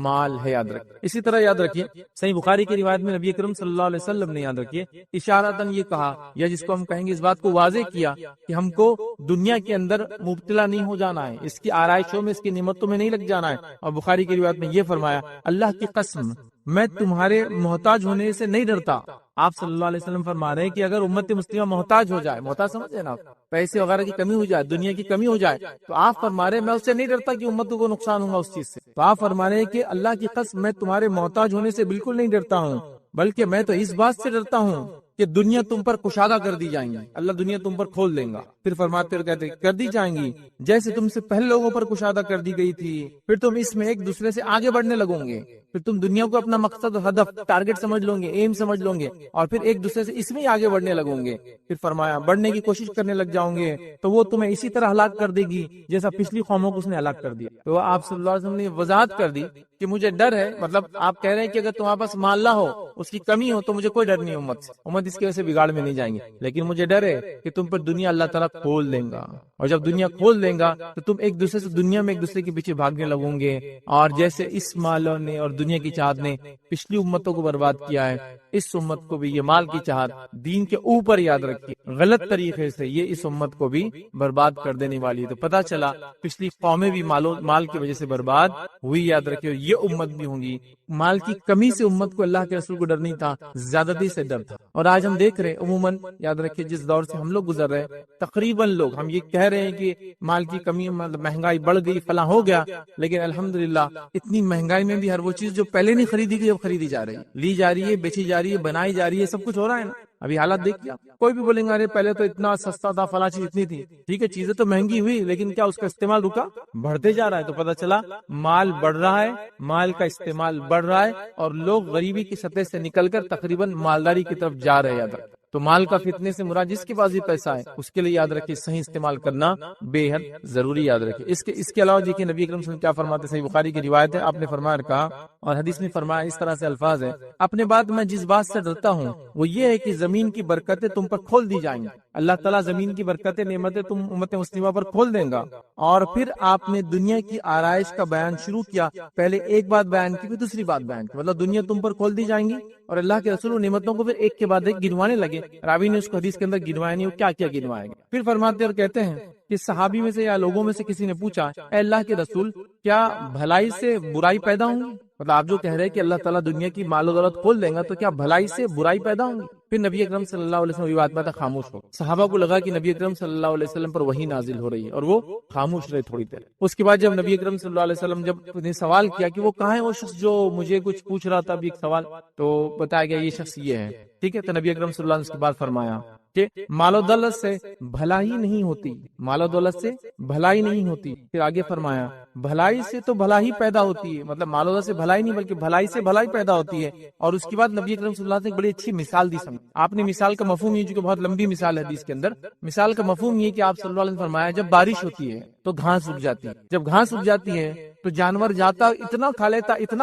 مال ہے، یاد رکھیں۔ اسی طرح یاد رکھیے صحیح بخاری کی روایت میں نبی اکرم صلی اللہ علیہ وسلم نے، یاد رکھیے، اشارتاً یہ کہا، یا جس کو ہم کہیں گے اس بات کو واضح کیا کہ ہم کو دنیا کے اندر مبتلا نہیں ہو جانا ہے، اس کی آرائشوں میں، اس کی نعمتوں میں نہیں لگ جانا ہے۔ اور بخاری کی روایت میں یہ فرمایا، اللہ کی قسم میں تمہارے محتاج ہونے سے نہیں ڈرتا۔ آپ صلی اللہ علیہ وسلم فرما رہے ہیں کہ اگر امت مسلمہ محتاج ہو جائے، محتاج سمجھے نا، پیسے وغیرہ کی کمی ہو جائے، دنیا کی کمی ہو جائے، تو آپ فرما رہے ہیں میں اس سے نہیں ڈرتا کہ امتوں کو نقصان ہوگا اس چیز سے۔ تو آپ فرما رہے ہیں کہ اللہ کی قسم میں تمہارے محتاج ہونے سے بالکل نہیں ڈرتا ہوں، بلکہ میں تو اس بات سے ڈرتا ہوں کہ دنیا تم پر کشادہ کر دی جائیں گی، اللہ دنیا تم پر کھول دیں گا۔ پھر فرماتے اور کہتے کر دی جائیں گی جیسے تم سے پہلے لوگوں پر کشادہ کر دی گئی تھی، پھر تم اس میں ایک دوسرے سے آگے بڑھنے لگو گے، پھر تم دنیا کو اپنا مقصد، ہدف، ٹارگٹ سمجھ لو گے، ایم سمجھ لو گے، اور پھر ایک دوسرے سے اس میں آگے بڑھنے لگو گے۔ پھر فرمایا بڑھنے کی کوشش کرنے لگ جاؤں گے تو وہ تمہیں اسی طرح ہلاک کر دے گی جیسا پچھلی قوموں کو اس نے ہلاک کر دیا۔ تو آپ صلی اللہ علیہ وسلم نے وضاحت کر دی کہ مجھے ڈر ہے، مطلب آپ کہہ رہے ہیں کہ اگر تمہارے پاس مال نہ ہو، اس کی کمی ہو، تو مجھے کوئی ڈر نہیں امت سے، امت اس کی وجہ سے بگاڑ میں نہیں جائیں گے، لیکن مجھے ڈر ہے کہ تم پر دنیا اللہ تعالیٰ کھول دیں گا, اور جب دنیا کھول دیں گا تو تم ایک دوسرے سے دنیا میں ایک دوسرے کے پیچھے بھاگنے لگوں گے. اور جیسے اس مالوں نے اور دنیا کی چاہت نے پچھلی امتوں کو برباد کیا ہے, اس امت کو بھی یہ مال کی چاہت دین کے اوپر, یاد رکھیے, غلط طریقے سے یہ اس امت کو بھی برباد کر دینے والی ہے. تو پتا چلا پچھلی قومیں بھی مال کی وجہ سے برباد ہوئی, یاد رکھیے, یہ امت بھی ہوں گی. مال کی کمی سے امت کو اللہ کے رسول کو ڈر نہیں تھا, زیادتی سے ڈر تھا. اور آج ہم دیکھ رہے عموماً, یاد رکھیے, جس دور سے ہم لوگ گزر رہے ہیں, تقریباً لوگ ہم یہ کہہ رہے ہیں کہ مال کی کمی, مطلب مہنگائی بڑھ گئی, فلاں ہو گیا, لیکن الحمدللہ اتنی مہنگائی میں بھی ہر وہ چیز جو پہلے نہیں خریدی گئی اب خریدی جا رہی ہے, لی جا رہی ہے, بیچی جا رہی ہے, بنائی جا رہی ہے, سب کچھ ہو رہا ہے نا. ابھی حالات دیکھیے, کوئی بھی بولیں گے ارے پہلے تو اتنا سستا تھا, فلاں چیز اتنی تھی. ٹھیک ہے, چیزیں تو مہنگی ہوئی, لیکن کیا اس کا استعمال رکا؟ بڑھتے جا رہا ہے. تو پتہ چلا مال بڑھ رہا ہے, مال کا استعمال بڑھ رہا ہے, اور لوگ غریبی کی سطح سے نکل کر تقریباً مالداری کی طرف جا رہے ہیں. تو مال کا فتنے سے مراد جس کے پاس بھی پیسہ ہے اس کے لیے, یاد رکھیے, صحیح استعمال کرنا بے حد ضروری, یاد رکھیے. اس کے علاوہ دیکھیے نبی اکرم صلی اللہ علیہ وسلم کیا فرماتے ہیں, صحیح بخاری کی روایت ہے, آپ نے فرمایا, کہا, اور حدیث میں فرمایا, اس طرح سے الفاظ ہے, اپنے بعد میں جس بات سے ڈرتا ہوں وہ یہ ہے کہ زمین کی برکتیں تم پر کھول دی جائیں گی. اللہ تعالیٰ زمین کی برکتیں, نعمتیں تم امت مسلمہ پر کھول دیں گا. اور پھر آپ نے دنیا کی آرائش کا بیان شروع کیا, پہلے ایک بات بیان کی, پھر دوسری بات بیان کی, مطلب دنیا تم پر کھول دی جائیں گی, اور اللہ کے رسول نعمتوں کو پھر ایک کے بعد ایک گنوانے لگے. راوی نے اس کو حدیث کے اندر گنوایا نہیں, وہ کیا کیا گنوائے گا. پھر فرماتے اور کہتے ہیں کہ صحابی میں سے یا لوگوں میں سے کسی نے پوچھا, اے اللہ کے رسول, کیا بھلائی سے برائی پیدا ہوں گی؟ مطلب آپ جو کہہ رہے ہیں کہ اللہ تعالیٰ دنیا کی مال و دولت کھول دیں گا, تو کیا بھلائی سے برائی پیدا ہوں گی؟ پھر نبی اکرم صلی اللہ علیہ وسلم یہ بات میں تھا خاموش ہو. صحابہ کو لگا کہ نبی اکرم صلی اللہ علیہ وسلم پر وحی نازل ہو رہی ہے, اور وہ خاموش رہے تھوڑی دیر. اس کے بعد جب نبی اکرم صلی اللہ علیہ وسلم جب نے سوال کیا کہ وہ کہاں ہے وہ شخص جو مجھے کچھ پوچھ رہا تھا, ابھی ایک سوال, تو بتایا گیا یہ شخص یہ ہے. ٹھیک ہے, تو نبی اکرم صلی اللہ علیہ وسلم اس کے بعد فرمایا کہ مال و دولت سے بھلائی نہیں ہوتی, مال و دولت سے بھلائی نہیں ہوتی. پھر آگے فرمایا بھلائی سے تو بھلائی پیدا ہوتی ہے, مطلب مال و دولت سے بھلائی نہیں بلکہ بھلائی سے بھلائی پیدا ہوتی ہے. اور اس کے بعد نبی اکرم صلی اللہ علیہ وسلم نے ایک بڑی اچھی مثال دی. آپ نے مثال کا مفہوم یہ, جو بہت لمبی مثال ہے حدیث کے اندر, مثال کا مفہوم یہ کہ آپ صلی اللہ علیہ وسلم نے فرمایا جب بارش ہوتی ہے تو گھاس اگ جاتی ہے, جب گھاس اگ جاتی ہے تو جانور جاتا اتنا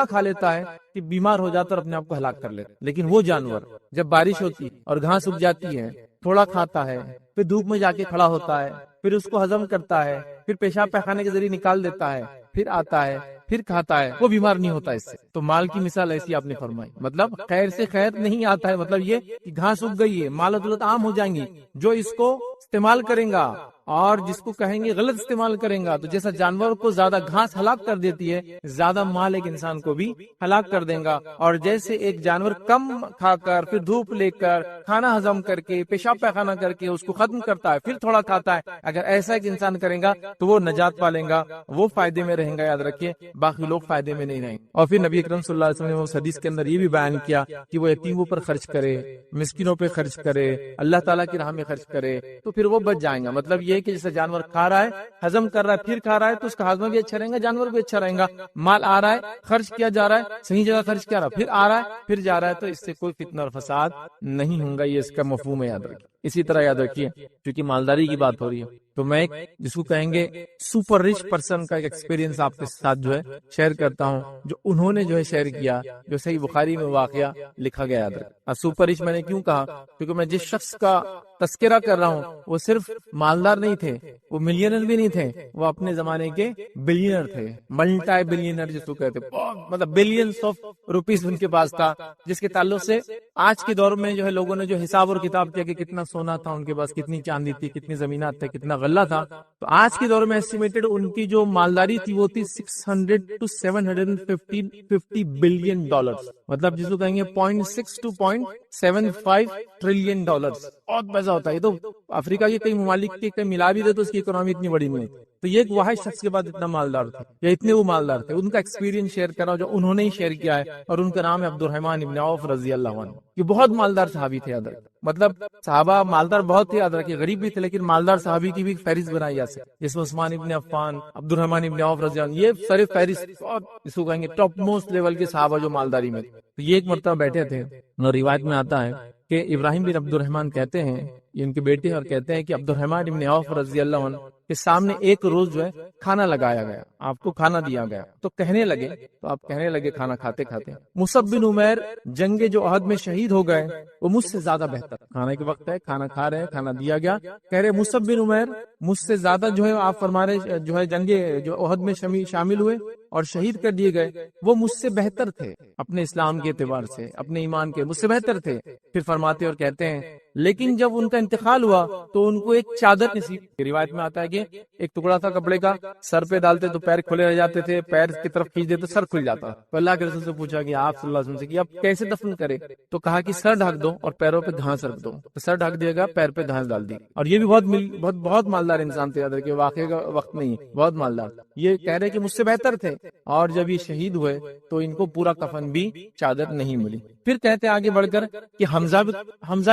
کھا لیتا ہے کہ بیمار ہو جاتا اور اپنے آپ کو ہلاک کر لیتا. لیکن وہ جانور جب بارش ہوتی ہے اور گھاس اگ جاتی ہے, تھوڑا کھاتا ہے, پھر دھوپ میں جا کے کھڑا ہوتا ہے, پھر اس کو ہضم کرتا ہے, پھر پیشاب پیخانے کے ذریعے نکال دیتا ہے, پھر آتا ہے, پھر کھاتا ہے, وہ بیمار نہیں ہوتا اس سے. تو مال کی مثال ایسی آپ نے فرمائی, مطلب خیر سے خیر نہیں آتا ہے, مطلب یہ کہ گھاس اگ گئی ہے, مال و دولت عام ہو جائیں گی, جو اس کو استعمال کریں گا اور جس کو کہیں گے غلط استعمال کریں گا, تو جیسا جانور کو زیادہ گھاس ہلاک کر دیتی ہے, زیادہ مال ایک انسان کو بھی ہلاک کر دیں گا. اور جیسے ایک جانور کم کھا کر, پھر دھوپ لے کر, کھانا ہضم کر کے, پیشاب پیخانہ کر کے اس کو ختم کرتا ہے, پھر تھوڑا کھاتا ہے, اگر ایسا ایک انسان کرے گا تو وہ نجات پالے گا, وہ فائدے میں رہیں گا, یاد رکھیے, باقی لوگ فائدے میں نہیں رہیں گے. اور پھر نبی اکرم صلی اللہ علیہ وسلم نے اس حدیث کے اندر یہ بھی بیان کیا کہ وہ یتیموں پر خرچ کرے, مسکینوں پہ خرچ کرے, اللہ تعالیٰ کی راہ میں خرچ کرے, تو پھر وہ بچ جائیں گا. مطلب یہ کہ جیسے جانور کھا رہا ہے, ہضم کر رہا ہے, پھر کھا رہا ہے, تو اس کا ہاضمہ بھی اچھا رہے گا, جانور بھی اچھا رہے گا. مال آ رہا ہے, خرچ کیا جا رہا ہے, صحیح جگہ خرچ کیا رہا ہے, پھر آ رہا ہے, پھر جا رہا ہے, تو اس سے کوئی فتنہ اور فساد نہیں ہوں گا. یہ اس کا مفہوم ہے, یاد رکھیے. اسی طرح یاد رکھیے, کیونکہ مالداری کی بات ہو رہی ہے, تو میں جس کو کہیں گے سپر رچ پرسن کا ایک ایکسپیرینس آپ کے ساتھ جو ہے شیئر کرتا ہوں, جو انہوں نے جو ہے شیئر کیا, جو صحیح بخاری میں واقعہ لکھا گیا. یاد رکھیں, سپر رچ میں نے کیوں کہا, کیونکہ میں جس شخص کا تذکرہ کر رہا ہوں وہ صرف مالدار نہیں تھے, وہ ملینر بھی نہیں تھے, وہ اپنے زمانے کے بلینر تھے, ملٹی بلینر جس کو کہتے, مطلب بلینس آف روپیز ان کے پاس تھا, جس کے تعلق سے آج کے دور میں جو ہے لوگوں نے جو حساب اور کتاب کیا کہ کتنا سونا تھا ان کے پاس, کتنی چاندی تھی, کتنی زمینات تھے, کتنا غلہ تھا. تو آج کے دور میں ایسٹیمیٹڈ ان کی جو مالداری تھی وہ تھی 600 to 750 بلین ڈالرز, مطلب جس کو کہیں گے 0.6 to 0.75 ٹریلین ڈالرز. بہت پیسہ ہوتا ہے. یہ تو افریقہ کے کئی ممالک کے کئی ملا بھی دے تو اس کی اکنامی اتنی بڑی نہیں ہوتی. تو یہ ایک واحد شخص کے بعد اتنا مالدار تھے, یا اتنے وہ مالدار تھے. ان کا ایکسپیرینس شیئر کرا جو انہوں نے ہی شیئر کیا ہے, اور ان کا نام ہے عبد الرحمن ابن عوف رضی اللہ عنہ. یہ بہت مالدار صحابی تھے. یاد رکھیں, مطلب صحابہ مالدار بہت تھے, یاد رکھیے, غریب بھی تھے, لیکن مالدار صحابی کی بھی فہرست بنائی جا سکتی, جس میں عثمان ابن عفان, عبد الرحمن ابن عوف رضی اللہ عنہ, یہ سر فہرست, اس کو کہیں گے ٹاپ موسٹ لیول کے صحابہ جو مالداری میں. تو یہ ایک مرتبہ بیٹھے تھے, اور روایت میں آتا ہے کہ ابراہیم بن عبد الرحمن کہتے ہیں, یہ ان کے بیٹے, اور کہتے ہیں کہ عبد الرحمن ابن عوف رضی اللہ عنہ کہ سامنے ایک روز جو ہے کھانا لگایا گیا, آپ کو کھانا دیا گیا, تو کہنے لگے کھانا کھاتے کھاتے, مصعب بن عمیر جنگ جو احد میں شہید ہو گئے وہ مجھ سے زیادہ بہتر. کھانے کے وقت ہے, کھانا کھا رہے ہیں, کھانا دیا گیا, کہہ رہے مصعب بن عمیر مجھ سے زیادہ جو ہے آپ فرما رہے جو ہے جنگ جو احد میں شامل ہوئے اور شہید کر دیے گئے, وہ مجھ سے بہتر تھے اپنے اسلام کے اعتبار سے, اپنے ایمان کے, مجھ سے بہتر تھے. پھر فرماتے اور کہتے ہیں لیکن جب ان کا انتقال ہوا تو ان کو ایک چادر نصیب. روایت میں آتا ہے کہ ایک ٹکڑا تھا کپڑے کا, سر پہ ڈالتے تو پیر کھلے رہ جاتے تھے, پیر کی طرف کھینچ دیتے سر کھل جاتا. تو اللہ کے رسول سے پوچھا کہ آپ صلی اللہ علیہ وسلم سے کہ آپ کیسے دفن کرے, تو کہا کہ سر ڈھک دو اور پیروں پہ گھاس رکھ دو. تو سر ڈھک دیا گا, پیر پہ گھاس ڈال دی. اور یہ بھی بہت مالدار انسان تھے, یاد رکھیے واقعے کا وقت نہیں, بہت مالدار. یہ کہہ رہے کہ مجھ سے بہتر تھے, اور جب یہ شہید ہوئے تو ان کو پورا کفن بھی چادر نہیں ملی. پھر کہتے آگے بڑھ کر کہ حمزہ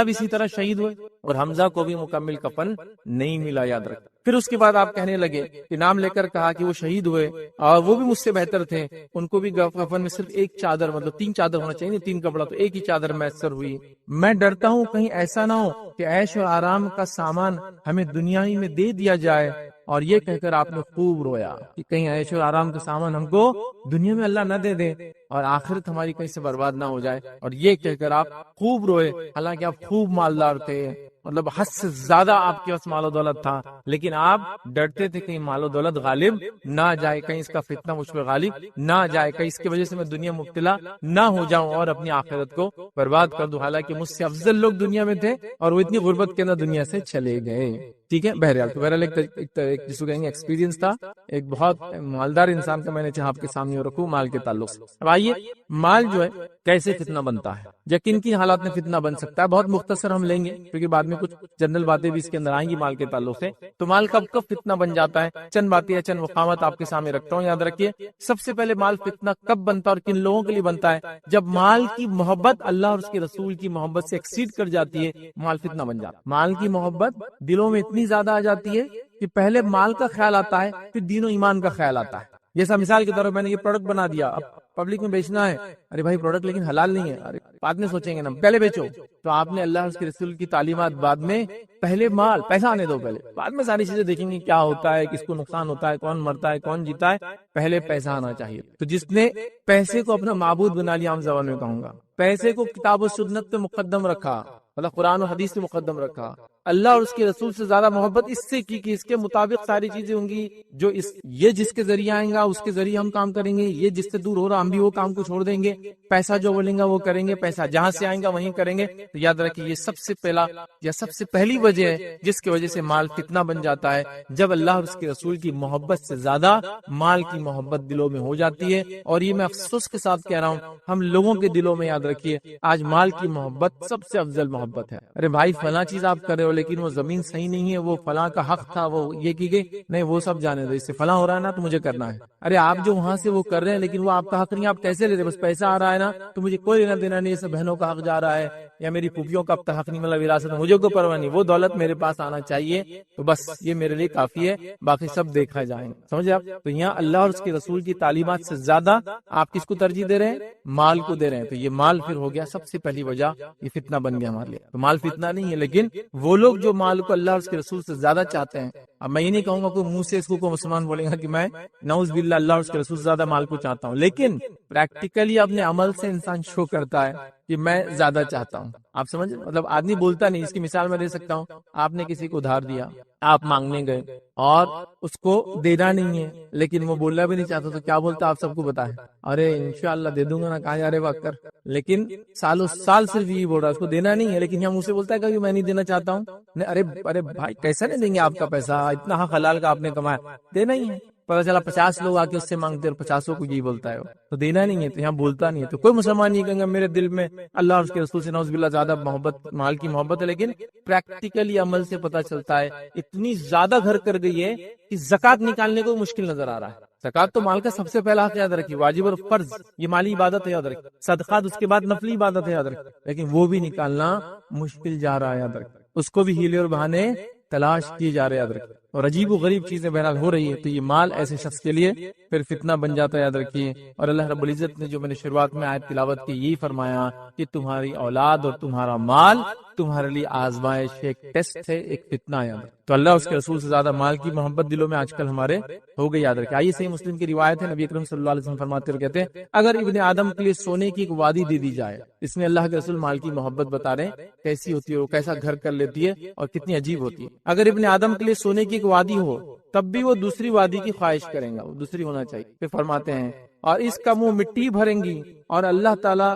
بھی اسی طرح شہید ہوئے اور حمزہ کو بھی مکمل کفن نہیں ملا, یاد رکھ. پھر اس کے بعد آپ کہنے لگے کہ نام لے کر کہا کہ وہ شہید ہوئے اور وہ بھی مجھ سے بہتر تھے, ان کو بھی کفن میں صرف ایک چادر, مطلب 3 چادر ہونا چاہیے, 3 کپڑا, تو ایک ہی چادر میسر ہوئی. میں ڈرتا ہوں کہیں ایسا نہ ہو کہ عیش و آرام کا سامان ہمیں دنیا ہی میں دے دیا جائے. اور یہ کہہ کر آپ نے خوب رویا کہ کہیں عیش و آرام کا سامان ہم کو دنیا میں اللہ نہ دے دے اور آخرت ہماری کہیں سے برباد نہ ہو جائے. اور یہ کہہ کر آپ خوب روئے, حالانکہ آپ خوب مالدار تھے, مطلب حد سے زیادہ آپ کے پاس مال و دولت تھا, لیکن آپ ڈرتے تھے کہیں مال و دولت غالب نہ جائے, کہیں اس کا فتنہ مجھ پہ غالب نہ جائے, کہیں اس کی وجہ سے میں دنیا مبتلا نہ ہو جاؤں اور اپنی آخرت کو برباد کر دوں. حالانکہ مجھ سے افضل لوگ دنیا میں تھے اور وہ اتنی غربت کے اندر دنیا سے چلے گئے. ٹھیک ہے, بہرحال ایک جس کو کہیں گے ایکسپیرینس تھا, ایک بہت مالدار انسان کا میں نے چاہا آپ کے سامنے رکھوں مال کے تعلق سے. اب آئیے مال جو ہے کیسے فتنہ بنتا ہے, یا کن کن حالات میں فتنہ بن سکتا ہے. بہت مختصر ہم لیں گے کیونکہ بعد میں کچھ جنرل باتیں بھی اس کے اندر آئیں گی مال کے تعلق سے. تو مال کب فتنہ بن جاتا ہے, چند باتیں یا چند مقامات آپ کے سامنے رکھتا ہوں, یاد رکھیے. سب سے پہلے مال فتنہ کب بنتا ہے اور کن لوگوں کے لیے بنتا ہے, جب مال کی محبت اللہ اور اس کے رسول کی محبت سے ایکسیڈ کر جاتی ہے, مال فتنہ بن جاتا ہے. مال کی محبت دلوں میں اتنی زیادہ آ جاتی ہے کہ پہلے مال کا خیال آتا ہے, پھر دین و ایمان کا خیال آتا ہے. جیسا مثال کے طور پر میں نے یہ پروڈکٹ بنا دیا, اب پبلک میں بیچنا ہے, ارے بھائی پروڈکٹ لیکن حلال نہیں ہے, ارے بعد میں سوچیں گے نا, پہلے بیچو. تو آپ نے اللہ اور اس کے رسول کی تعلیمات بعد میں, پہلے مال پیسہ آنے دو, پہلے بعد میں ساری چیزیں دیکھیں گے کیا ہوتا ہے, کس کو نقصان ہوتا ہے, کون مرتا ہے, کون جیتا ہے, پہلے پیسہ آنا چاہیے. تو جس نے پیسے کو اپنا معبود بنا لیا, عام زبان میں کہوں گا, پیسے کو کتاب و سنت پہ مقدم رکھا, مطلب قرآن و حدیث پہ مقدم رکھا, اللہ اور اس کے رسول سے زیادہ محبت اس سے کی کہ اس کے مطابق ساری چیزیں ہوں گی, جو یہ جس کے ذریعے آئیں گا اس کے ذریعے ہم کام کریں گے, یہ جس سے دور ہو رہا ہم بھی وہ کام کو چھوڑ دیں گے, پیسہ جو بولیں گا وہ کریں گے, پیسہ جہاں سے آئیں گا وہیں کریں گے. تو یاد رکھیے یہ سب سے پہلا یا سب سے پہلی وجہ ہے جس کی وجہ سے مال فتنہ بن جاتا ہے, جب اللہ اور اس کے رسول کی محبت سے زیادہ مال کی محبت دلوں میں ہو جاتی ہے. اور یہ میں افسوس کے ساتھ کہہ رہا ہوں, ہم لوگوں کے دلوں میں یاد رکھیے آج مال کی محبت سب سے افضل محبت ہے. ارے بھائی فلاں چیز آپ کر رہے ہو لیکن وہ زمین صحیح نہیں ہے, وہ فلاں کا حق تھا, وہ یہ کی گئی نہیں, وہ سب جانے دو, اس سے فلاں ہو رہا ہے نا تو مجھے کرنا ہے. ارے آپ جو وہاں سے وہ کر رہے ہیں لیکن وہ آپ کا حق نہیں, آپ کیسے لے رہے, بس پیسہ آ رہا ہے نا تو مجھے کوئی لینا دینا نہیں, اسے بہنوں کا حق جا رہا ہے یا میری پھوپھیوں کا اب تک حق نہیں ملا وراثت, مجھے کوئی پرواہ نہیں, وہ دولت میرے پاس آنا چاہیے, تو بس یہ میرے لیے کافی ہے, باقی سب دیکھا جائیں. سمجھے آپ؟ تو یہاں اللہ اور اس کے رسول کی تعلیمات سے زیادہ آپ کس کو ترجیح دے رہے ہیں, مال کو دے رہے ہیں. تو یہ مال پھر ہو گیا سب سے پہلی وجہ, یہ فتنہ بن گیا ہمارے لیے. تو مال فتنہ نہیں ہے, لیکن وہ لوگ جو مال کو اللہ اور اس کے رسول سے زیادہ چاہتے ہیں. اب میں یہ نہیں کہوں گا کوئی منہ سے اس کو کوئی مسلمان بولے گا کہ میں نعوذ باللہ اللہ اور اس کے رسول سے زیادہ مال کو چاہتا ہوں, لیکن پریکٹیکلی اپنے عمل سے انسان شو کرتا ہے کہ میں زیادہ چاہتا ہوں. آپ سمجھ, مطلب آدمی بولتا نہیں. اس کی مثال میں دے سکتا ہوں, آپ نے کسی کو ادھار دیا, آپ مانگنے گئے اور اس کو دینا نہیں ہے, لیکن وہ بولنا بھی نہیں چاہتا, تو کیا بولتا آپ سب کو بتائیں, ارے انشاءاللہ دے دوں گا نا, کہاں جا رہے وقت کر, لیکن سالوں سال صرف یہی بول رہا ہے, اس کو دینا نہیں ہے, لیکن یہاں مجھ سے بولتا ہے کہ میں نہیں دینا چاہتا ہوں. ارے بھائی کیسا نہیں دیں گے آپ کا پیسہ, اتنا حق حلال کا آپ نے کمایا, دینا ہی ہے. پتا چلا 50 لوگ آ کے اس سے مانگتے اور 50 کو یہی بولتا ہے, تو دینا نہیں ہے, تو یہاں بولتا نہیں ہے. تو کوئی مسلمان نہیں کہیں گا میرے دل میں اللہ اور اس کے رسول سے نعوذ باللہ زیادہ محبت, مال کی محبت ہے, لیکن پریکٹیکلی عمل سے پتا چلتا ہے اتنی زیادہ گھر کر گئی ہے کہ زکات نکالنے کو مشکل نظر آ رہا ہے. زکات تو مال کا سب سے پہلا حق, یاد رکھیے, واجب اور فرض, یہ مالی عبادت ہے, یاد رکھیے. صدقات اس کے بعد نفلی عبادت ہے, یاد رکھیے, لیکن وہ بھی نکالنا مشکل جا رہا ہے, یاد رکھیے. اس کو بھی ہیلے اور بہانے تلاش کیے جا رہے, یاد رکھیے. اور عجیب و غریب چیزیں بہرحال ہو رہی ہے. تو یہ مال ایسے شخص کے لیے پھر فتنہ بن جاتا ہے, یاد رکھیے. اور اللہ رب العزت نے جو میں نے شروعات میں آیت تلاوت کی یہی فرمایا کہ تمہاری اولاد اور تمہارا مال تمہارے لیے آزمائش ہے, ایک ٹیسٹ ہے, ایک فتنہ ہے. تو اللہ اس کے رسول سے زیادہ مال کی محبت دلوں میں آج کل ہمارے ہو گئی, یاد رکھیں. آئیے صحیح مسلم کی روایت ہے, نبی اکرم صلی اللہ علیہ وسلم فرماتے ہوئے کہتے ہیں اگر ابن آدم کے لیے سونے کی ایک وادی دے دی جائے, اس میں اللہ کے رسول مال کی محبت بتا رہے ہیں کیسی ہوتی ہے, وہ کیسا گھر کر لیتی ہے اور کتنی عجیب ہوتی ہے. اگر ابن آدم کے لیے سونے کی ایک وادی ہو تب بھی وہ دوسری وادی کی خواہش کریں گا, وہ دوسری ہونا چاہیے. پھر فرماتے ہیں اور اس کا منہ مٹی بھریں گی اور اللہ تعالیٰ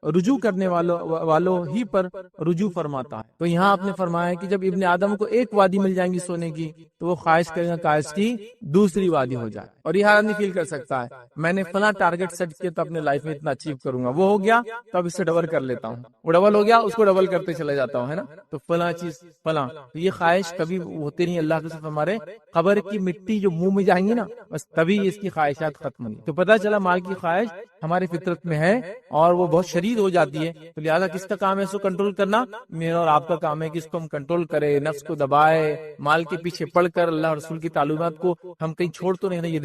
رجوع کرنے والوں ہی پر رجوع فرماتا ہے. تو یہاں آپ نے فرمایا کہ جب ابن آدم کو ایک وادی مل جائیں گی سونے کی تو وہ خواہش کرے گا کاش کی دوسری وادی ہو جائے. اور یہ آدمی فیل کر سکتا ہے میں نے فلاں ٹارگٹ سیٹ کیا تو اپنے لائف میں اتنا اچیو کروں گا, وہ ہو گیا تو اب اس سے ڈبل کر لیتا ہوں, وہ ڈبل ہو گیا اس کو ڈبل کرتے چلے جاتا ہوں, ہے نا. تو فلاں چیز فلاں, یہ خواہش کبھی ہوتی نہیں. اللہ کے صرف ہمارے قبر کی مٹی جو منہ میں جائیں گی نا بس تبھی اس کی خواہشات ختم ہوئی. تو پتہ چلا مال کی خواہش ہماری فطرت میں ہے اور وہ بہت شدید ہو جاتی ہے. تو لہٰذا کس کا کام ہے اس کو کنٹرول کرنا؟ میرا اور آپ کا کام ہے کہ اس کو ہم کنٹرول کرے, نفس کو دبائے, مال کے پیچھے پڑھ کر اللہ اور رسول کی تعلیمات کو ہم کہیں چھوڑ تو نہیں, یہ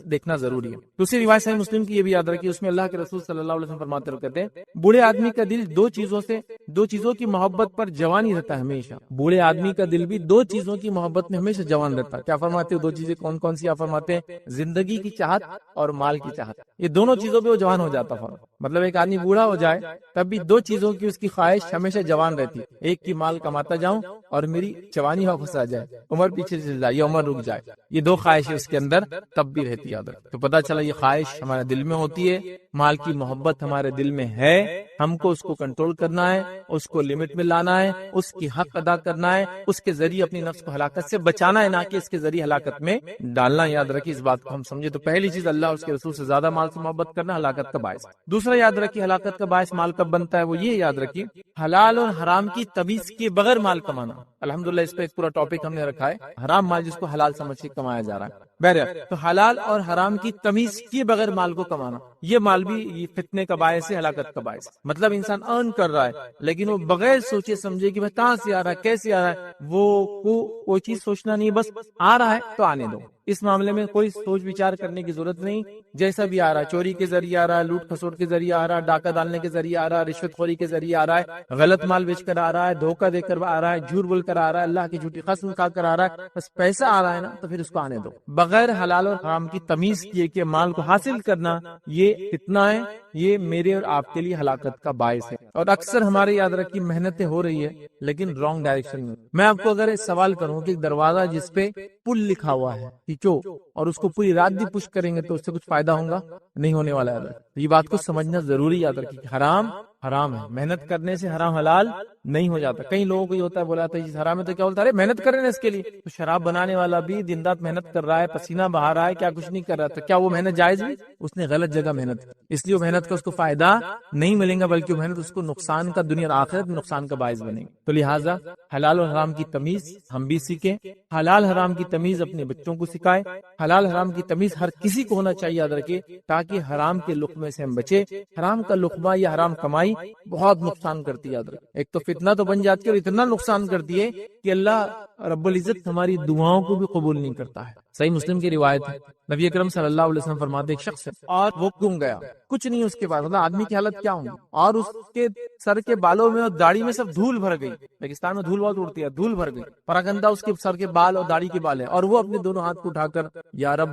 دیکھنا ضروری ہے. دوسری روایت صحیح مسلم کی یہ بھی یاد رکھیے, اس میں اللہ کے رسول صلی اللہ علیہ وسلم فرماتے ہوئے کہتے ہیں بوڑھے آدمی کا دل دو چیزوں کی محبت پر جوان ہی رہتا ہے ہمیشہ. بوڑھے آدمی کا دل بھی دو چیزوں کی محبت میں ہمیشہ جوان رہتا ہے. کیا فرماتے ہو؟ دو چیزیں کون کون سی آپ فرماتے ہیں؟ زندگی کی چاہت اور مال کی چاہت. یہ دونوں چیزوں پہ وہ جوان ہو جاتا ہے. مطلب ایک آدمی بوڑھا ہو جائے تب بھی دو چیزوں کی اس کی خواہش ہمیشہ جوان رہتی ہے. ایک کی مال کماتا جاؤں اور میری جوانی واپس آ جائے, عمر پیچھے چل جائے یا عمر رک جائے. یہ دو خواہشیں اس کے اندر تب بھی رہتی ہے. تو پتہ چلا یہ خواہش ہمارے دل میں ہوتی ہے, مال کی محبت ہمارے دل میں ہے, ہم کو اس کو کنٹرول کرنا ہے, اس کو لمٹ میں لانا ہے, اس کی حق ادا کرنا ہے, اس کے ذریعے اپنی نفس کو ہلاکت سے بچانا ہے, نہ کہ اس کے ذریعے ہلاکت میں ڈالنا. یاد رکھیے اس بات کو ہم سمجھے. تو پہلی چیز اللہ اور اس کے رسول سے زیادہ مال سے محبت کرنا ہلاکت کا باعث. دوسرا یاد رکھیے ہلاکت کا باعث مال کب بنتا ہے, وہ یہ یاد رکھیے حلال اور حرام کی تمیز کے بغیر مال کمانا. الحمدللہ اس پہ ایک پورا ٹاپک ہم نے رکھا ہے, حرام مال جس کو حلال سمجھ کے کمایا جا رہا ہے. بہرحال تو حلال اور حرام کی تمیز کیے بغیر مال کو کمانا, یہ مال بھی یہ فتنے کا باعث ہے, ہلاکت کا باعث. مطلب انسان ارن کر رہا ہے لیکن وہ بغیر سوچے سمجھے کہ کہاں سے آ رہا ہے, کیسے آ رہا ہے, وہ چیز سوچنا نہیں, بس آ رہا ہے تو آنے دو. اس معاملے میں کوئی سوچ وچار کرنے کی ضرورت نہیں. جیسا بھی آ رہا ہے, چوری کے ذریعے آ رہا ہے, لوٹ کھسوٹ کے ذریعے آ رہا ہے, ڈاکہ ڈالنے کے ذریعے آ رہا ہے, رشوت خوری کے ذریعے آ رہا ہے, غلط مال بیچ کر آ رہا ہے, دھوکہ دے کر آ رہا ہے, جھوٹ بول کر آ رہا ہے, اللہ کی جھوٹی قسم کھا کر آ رہا ہے, بس پیسہ آ رہا ہے نا تو پھر اس کو آنے دو. بغیر حلال اور حرام کی تمیز کیے کہ مال کو حاصل کرنا یہ فتنہ ہے, یہ میرے اور آپ کے لیے ہلاکت کا باعث ہے. اور اکثر ہمارے یاد رکھیے محنتیں ہو رہی ہے لیکن رانگ ڈائریکشن میں. میں آپ کو اگر سوال کروں کہ ایک دروازہ جس پہ پل لکھا ہوا ہے کھینچو اور اس کو پوری رات بھی پش کریں گے تو اس سے کچھ فائدہ ہوگا نہیں ہونے والا ہے. یہ بات کو سمجھنا ضروری یاد رکھیے کہ حرام حرام ہے, محنت کرنے سے حرام حلال نہیں ہو جاتا. کئی لوگوں کو یہ ہوتا ہے بولا تھا یہ حرام ہے تو کیا بولتا ہے محنت کر رہے ہیں اس کے لیے. تو شراب بنانے والا بھی دن رات محنت کر رہا ہے, پسینہ بہا رہا ہے, کیا کچھ نہیں کر رہا, تو کیا وہ محنت جائز ہوئی؟ اس نے غلط جگہ محنت کی, اس لیے وہ محنت کا اس کو فائدہ نہیں ملے گا بلکہ وہ محنت اس کو نقصان کا دنیا اور آخرت میں نقصان کا باعث بنے گی. تو لہٰذا حلال اور حرام کی تمیز ہم بھی سیکھیں, حلال حرام کی تمیز اپنے بچوں کو سکھائیں. حلال حرام کی تمیز ہر کسی کو ہونا چاہیے یاد رکھے, تاکہ حرام کے لقمے سے ہم بچے. حرام کا لقمہ یا حرام کمائی بہت نقصان کرتی ہے یاد رکھے. ایک تو فتنہ تو بن جاتی ہے اور اتنا نقصان کرتی ہے کہ اللہ رب العزت ہماری دعاؤں کو بھی قبول نہیں کرتا ہے. صحیح مسلم کی روایت ہے, نبی اکرم صلی اللہ علیہ وسلم فرماتے ایک شخص ہے اور وہ گم گیا, کچھ نہیں اس کے پاس, مطلب آدمی کی حالت کیا ہوگی, اور اس کے سر کے بالوں میں اور داڑھی میں سب دھول بھر گئی. پاکستان میں دھول بہت اڑتی ہے, دھول بھر گئی, پراگندہ اس کے سر کے بال اور داڑھی کے بال ہے, اور وہ اپنے دونوں ہاتھ کو اٹھا کر یا رب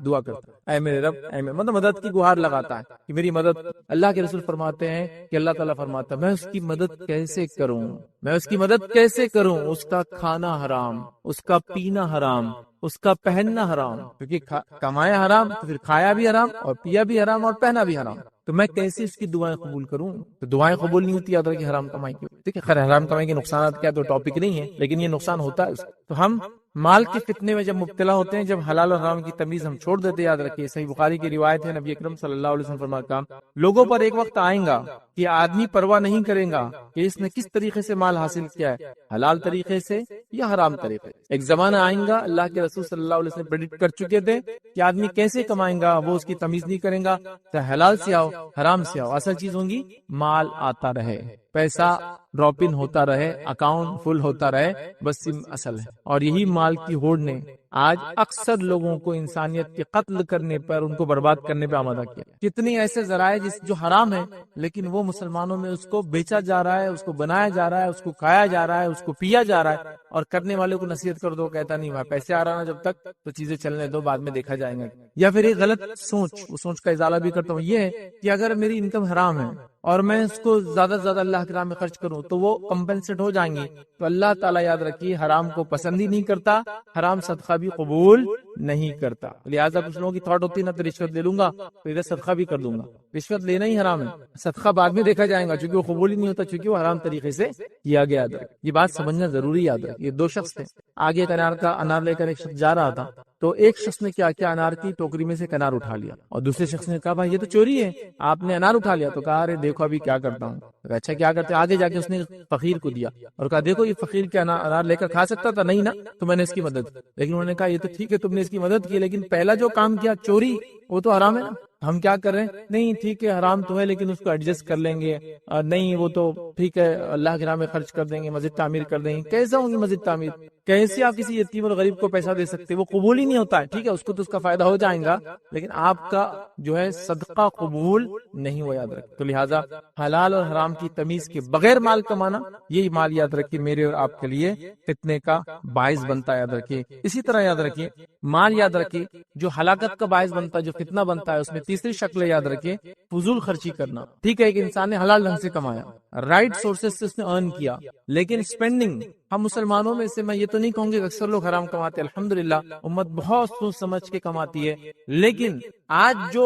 دعا کرتا ہے, اے میرے رب, اے میرے, مطلب مدد کی گہار لگاتا ہے کہ میری مدد. اللہ کے رسول فرماتے ہیں کہ اللہ تعالیٰ فرماتا ہے میں اس کی مدد کیسے کروں, میں اس کی مدد کیسے کروں, اس کا کھانا حرام, اس کا پینا حرام, اس کا پہننا حرام, کیونکہ کمایا حرام تو پھر کھایا بھی حرام اور پیا بھی حرام اور پہنا بھی حرام, تو میں کیسے اس کی دعائیں قبول کروں؟ تو دعائیں قبول نہیں ہوتی یاد رکھیں حرام کمائی کی. ٹھیک ہے, خیر حرام کمائی کے نقصانات کیا تو ٹاپک نہیں ہے, لیکن یہ نقصان ہوتا ہے. تو ہم مال کے فتنے میں جب مبتلا ہوتے ہیں, جب حلال اور حرام کی تمیز ہم چھوڑ دیتے, یاد رکھیے صحیح بخاری کی روایت ہے, نبی اکرم صلی اللہ علیہ وسلم فرمایا لوگوں پر ایک وقت آئیں گا کہ آدمی پرواہ نہیں کرے گا کہ اس نے کس طریقے سے مال حاصل کیا ہے, حلال طریقے سے یا حرام طریقے سے. ایک زمانہ آئیں گا, اللہ کے رسول صلی اللہ علیہ وسلم پریڈکٹ کر چکے تھے کہ آدمی کیسے کمائیں گا, وہ اس کی تمیز نہیں کرے گا, چاہے حلال سے آؤ حرام سے آؤ, اصل چیز ہوں گی مال آتا رہے. پیسہ ڈراپ ان ہوتا رہے، اکاؤنٹ فل ہوتا رہے، بس یہ اصل ہے۔ اور یہی مال کی ہوڑ نے آج اکثر لوگوں کو انسانیت کے قتل کرنے پر، ان کو برباد کرنے پہ آمادہ کیا۔ کتنی ایسے ذرائع جو حرام ہیں لیکن وہ مسلمانوں میں اس کو بیچا جا رہا ہے، اس کو بنایا جا رہا ہے، اس کو کھایا جا رہا ہے، اس کو پیا جا رہا ہے، اور کرنے والے کو نصیحت کر دو کہتا نہیں بھائی پیسے آ رہا نا جب تک تو چیزیں چلنے دو، بعد میں دیکھا جائے گا۔ یا پھر ایک غلط سوچ، وہ سوچ کا ازالہ بھی کرتا ہوں، یہ ہے کہ اگر میری انکم حرام ہے اور میں اس کو زیادہ سے زیادہ اللہ کے راہ میں خرچ کروں تو وہ کمپنسیٹ ہو جائیں گی، تو اللہ تعالیٰ یاد رکھیے حرام کو پسند ہی نہیں کرتا، حرام صدقہ بھی قبول نہیں کرتا۔ لہٰذا کچھ لوگوں کی تھاٹ ہوتی ہے نا تو رشوت لے لوں گا تو ادھر صدقہ بھی کر دوں گا۔ رشوت لینا ہی حرام ہے، صدقہ بعد میں دیکھا جائے گا چونکہ وہ قبول ہی نہیں ہوتا، چونکہ وہ حرام طریقے سے کیا گیا۔ یہ بات سمجھنا ضروری یاد ہے۔ یہ دو شخص تھے، آگے ایک انار لے کر ایک شخص جا رہا تھا، تو ایک شخص نے کیا کیا، انار کی ٹوکری میں سے انار اٹھا لیا، اور دوسرے شخص نے کہا بھائی یہ تو چوری ہے، آپ نے انار اٹھا لیا۔ تو کہا ارے دیکھو ابھی کیا کرتا ہوں۔ اچھا کیا کرتے؟ آگے جا کے اس نے فقیر کو دیا اور کہا دیکھو یہ فقیر کے انار لے کر کھا سکتا تھا، نہیں نا، تو میں نے اس کی مدد کی۔ لیکن انہوں نے کہا یہ تو ٹھیک ہے تم نے اس کی مدد کی، لیکن پہلا جو کام کیا چوری، وہ تو حرام ہے نا۔ ہم کیا کر رہے ہیں؟ نہیں ٹھیک ہے حرام تو ہے لیکن اس کو ایڈجسٹ کر لیں گے، نہیں وہ تو ٹھیک ہے اللہ کے راہ میں خرچ کر دیں گے، مسجد تعمیر کر دیں گے۔ کیسا ہوں گی مسجد تعمیر؟ کیسے آپ کسی یتیم اور غریب کو پیسہ دے سکتے؟ وہ قبول ہی نہیں ہوتا ہے۔ ٹھیک ہے اس کو تو اس کا فائدہ ہو جائے گا لیکن آپ کا جو ہے صدقہ قبول نہیں ہوا، یاد رکھ۔ تو لہٰذا حلال اور حرام کی تمیز کے بغیر مال کمانا، یہی مال یاد رکھیے میرے اور آپ کے لیے فتنے کا باعث بنتا ہے، یاد رکھیے۔ اسی طرح یاد رکھیے مال یاد رکھیے جو ہلاکت کا باعث بنتا ہے، جو فتنہ بنتا ہے، اس میں تیسری شکل یاد رکھیے فضول خرچی کرنا۔ ٹھیک ہے ایک انسان نے حلال ڈھنگ سے کمایا، رائٹ سورسز سے اس نے ارن کیا، لیکن اسپینڈنگ، ہم مسلمانوں میں سے میں یہ تو نہیں کہوں گے اکثر لوگ حرام کماتے، الحمدللہ امت بہت سوچ سمجھ کے کماتی ہے، لیکن آج جو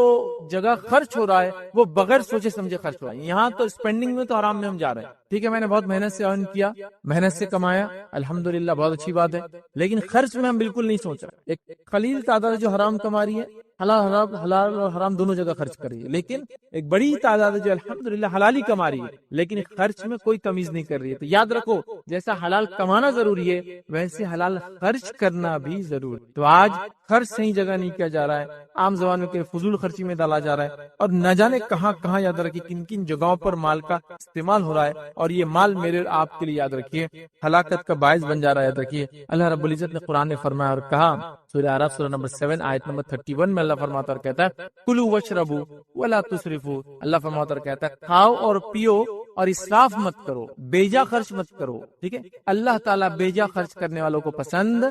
جگہ خرچ ہو رہا ہے وہ بغیر سوچے سمجھے خرچ ہو رہا ہے۔ یہاں تو اسپینڈنگ میں تو حرام میں ہم جا رہے ہیں۔ ٹھیک ہے میں نے بہت محنت سے ارن کیا، محنت سے کمایا، الحمدللہ بہت اچھی بات ہے، لیکن خرچ میں ہم بالکل نہیں سوچ رہے۔ ایک قلیل تعداد جو حرام کما رہی ہے، حلال اور حرام دونوں جگہ خرچ کر رہی ہے، لیکن ایک بڑی تعداد جو الحمدللہ حلال ہی کما رہی ہے لیکن خرچ میں کوئی تمیز نہیں کر رہی ہے۔ تو یاد رکھو جیسا حلال کمانا ضروری ہے ویسے حلال خرچ کرنا بھی ضروری۔ تو آج خرچ صحیح جگہ نہیں کیا جا رہا ہے، عام زبان میں فضول خرچی میں ڈالا جا رہا ہے، اور نہ جانے کہاں کہاں یاد رکھیے کن کن جگہوں پر مال کا استعمال ہو رہا ہے، اور یہ مال میرے اور آپ کے لیے یاد رکھیے ہلاکت کا باعث بن جا رہا ہے۔ یاد رکھیے اللہ رب العزت نے قرآن میں فرمایا اور کہا، سورہ اعراف سورہ نمبر 7 آیت نمبر 31 میں اللہ فرماتا اور کہتا ہے کلوا واشربوا ولا تسرفوا۔ اللہ فرماتا اور کہتا ہے کھاؤ اور پیو اور اسراف مت کرو، بیجا خرچ مت کرو۔ ٹھیک ہے اللہ تعالیٰ بیجا خرچ کرنے والوں کو پسند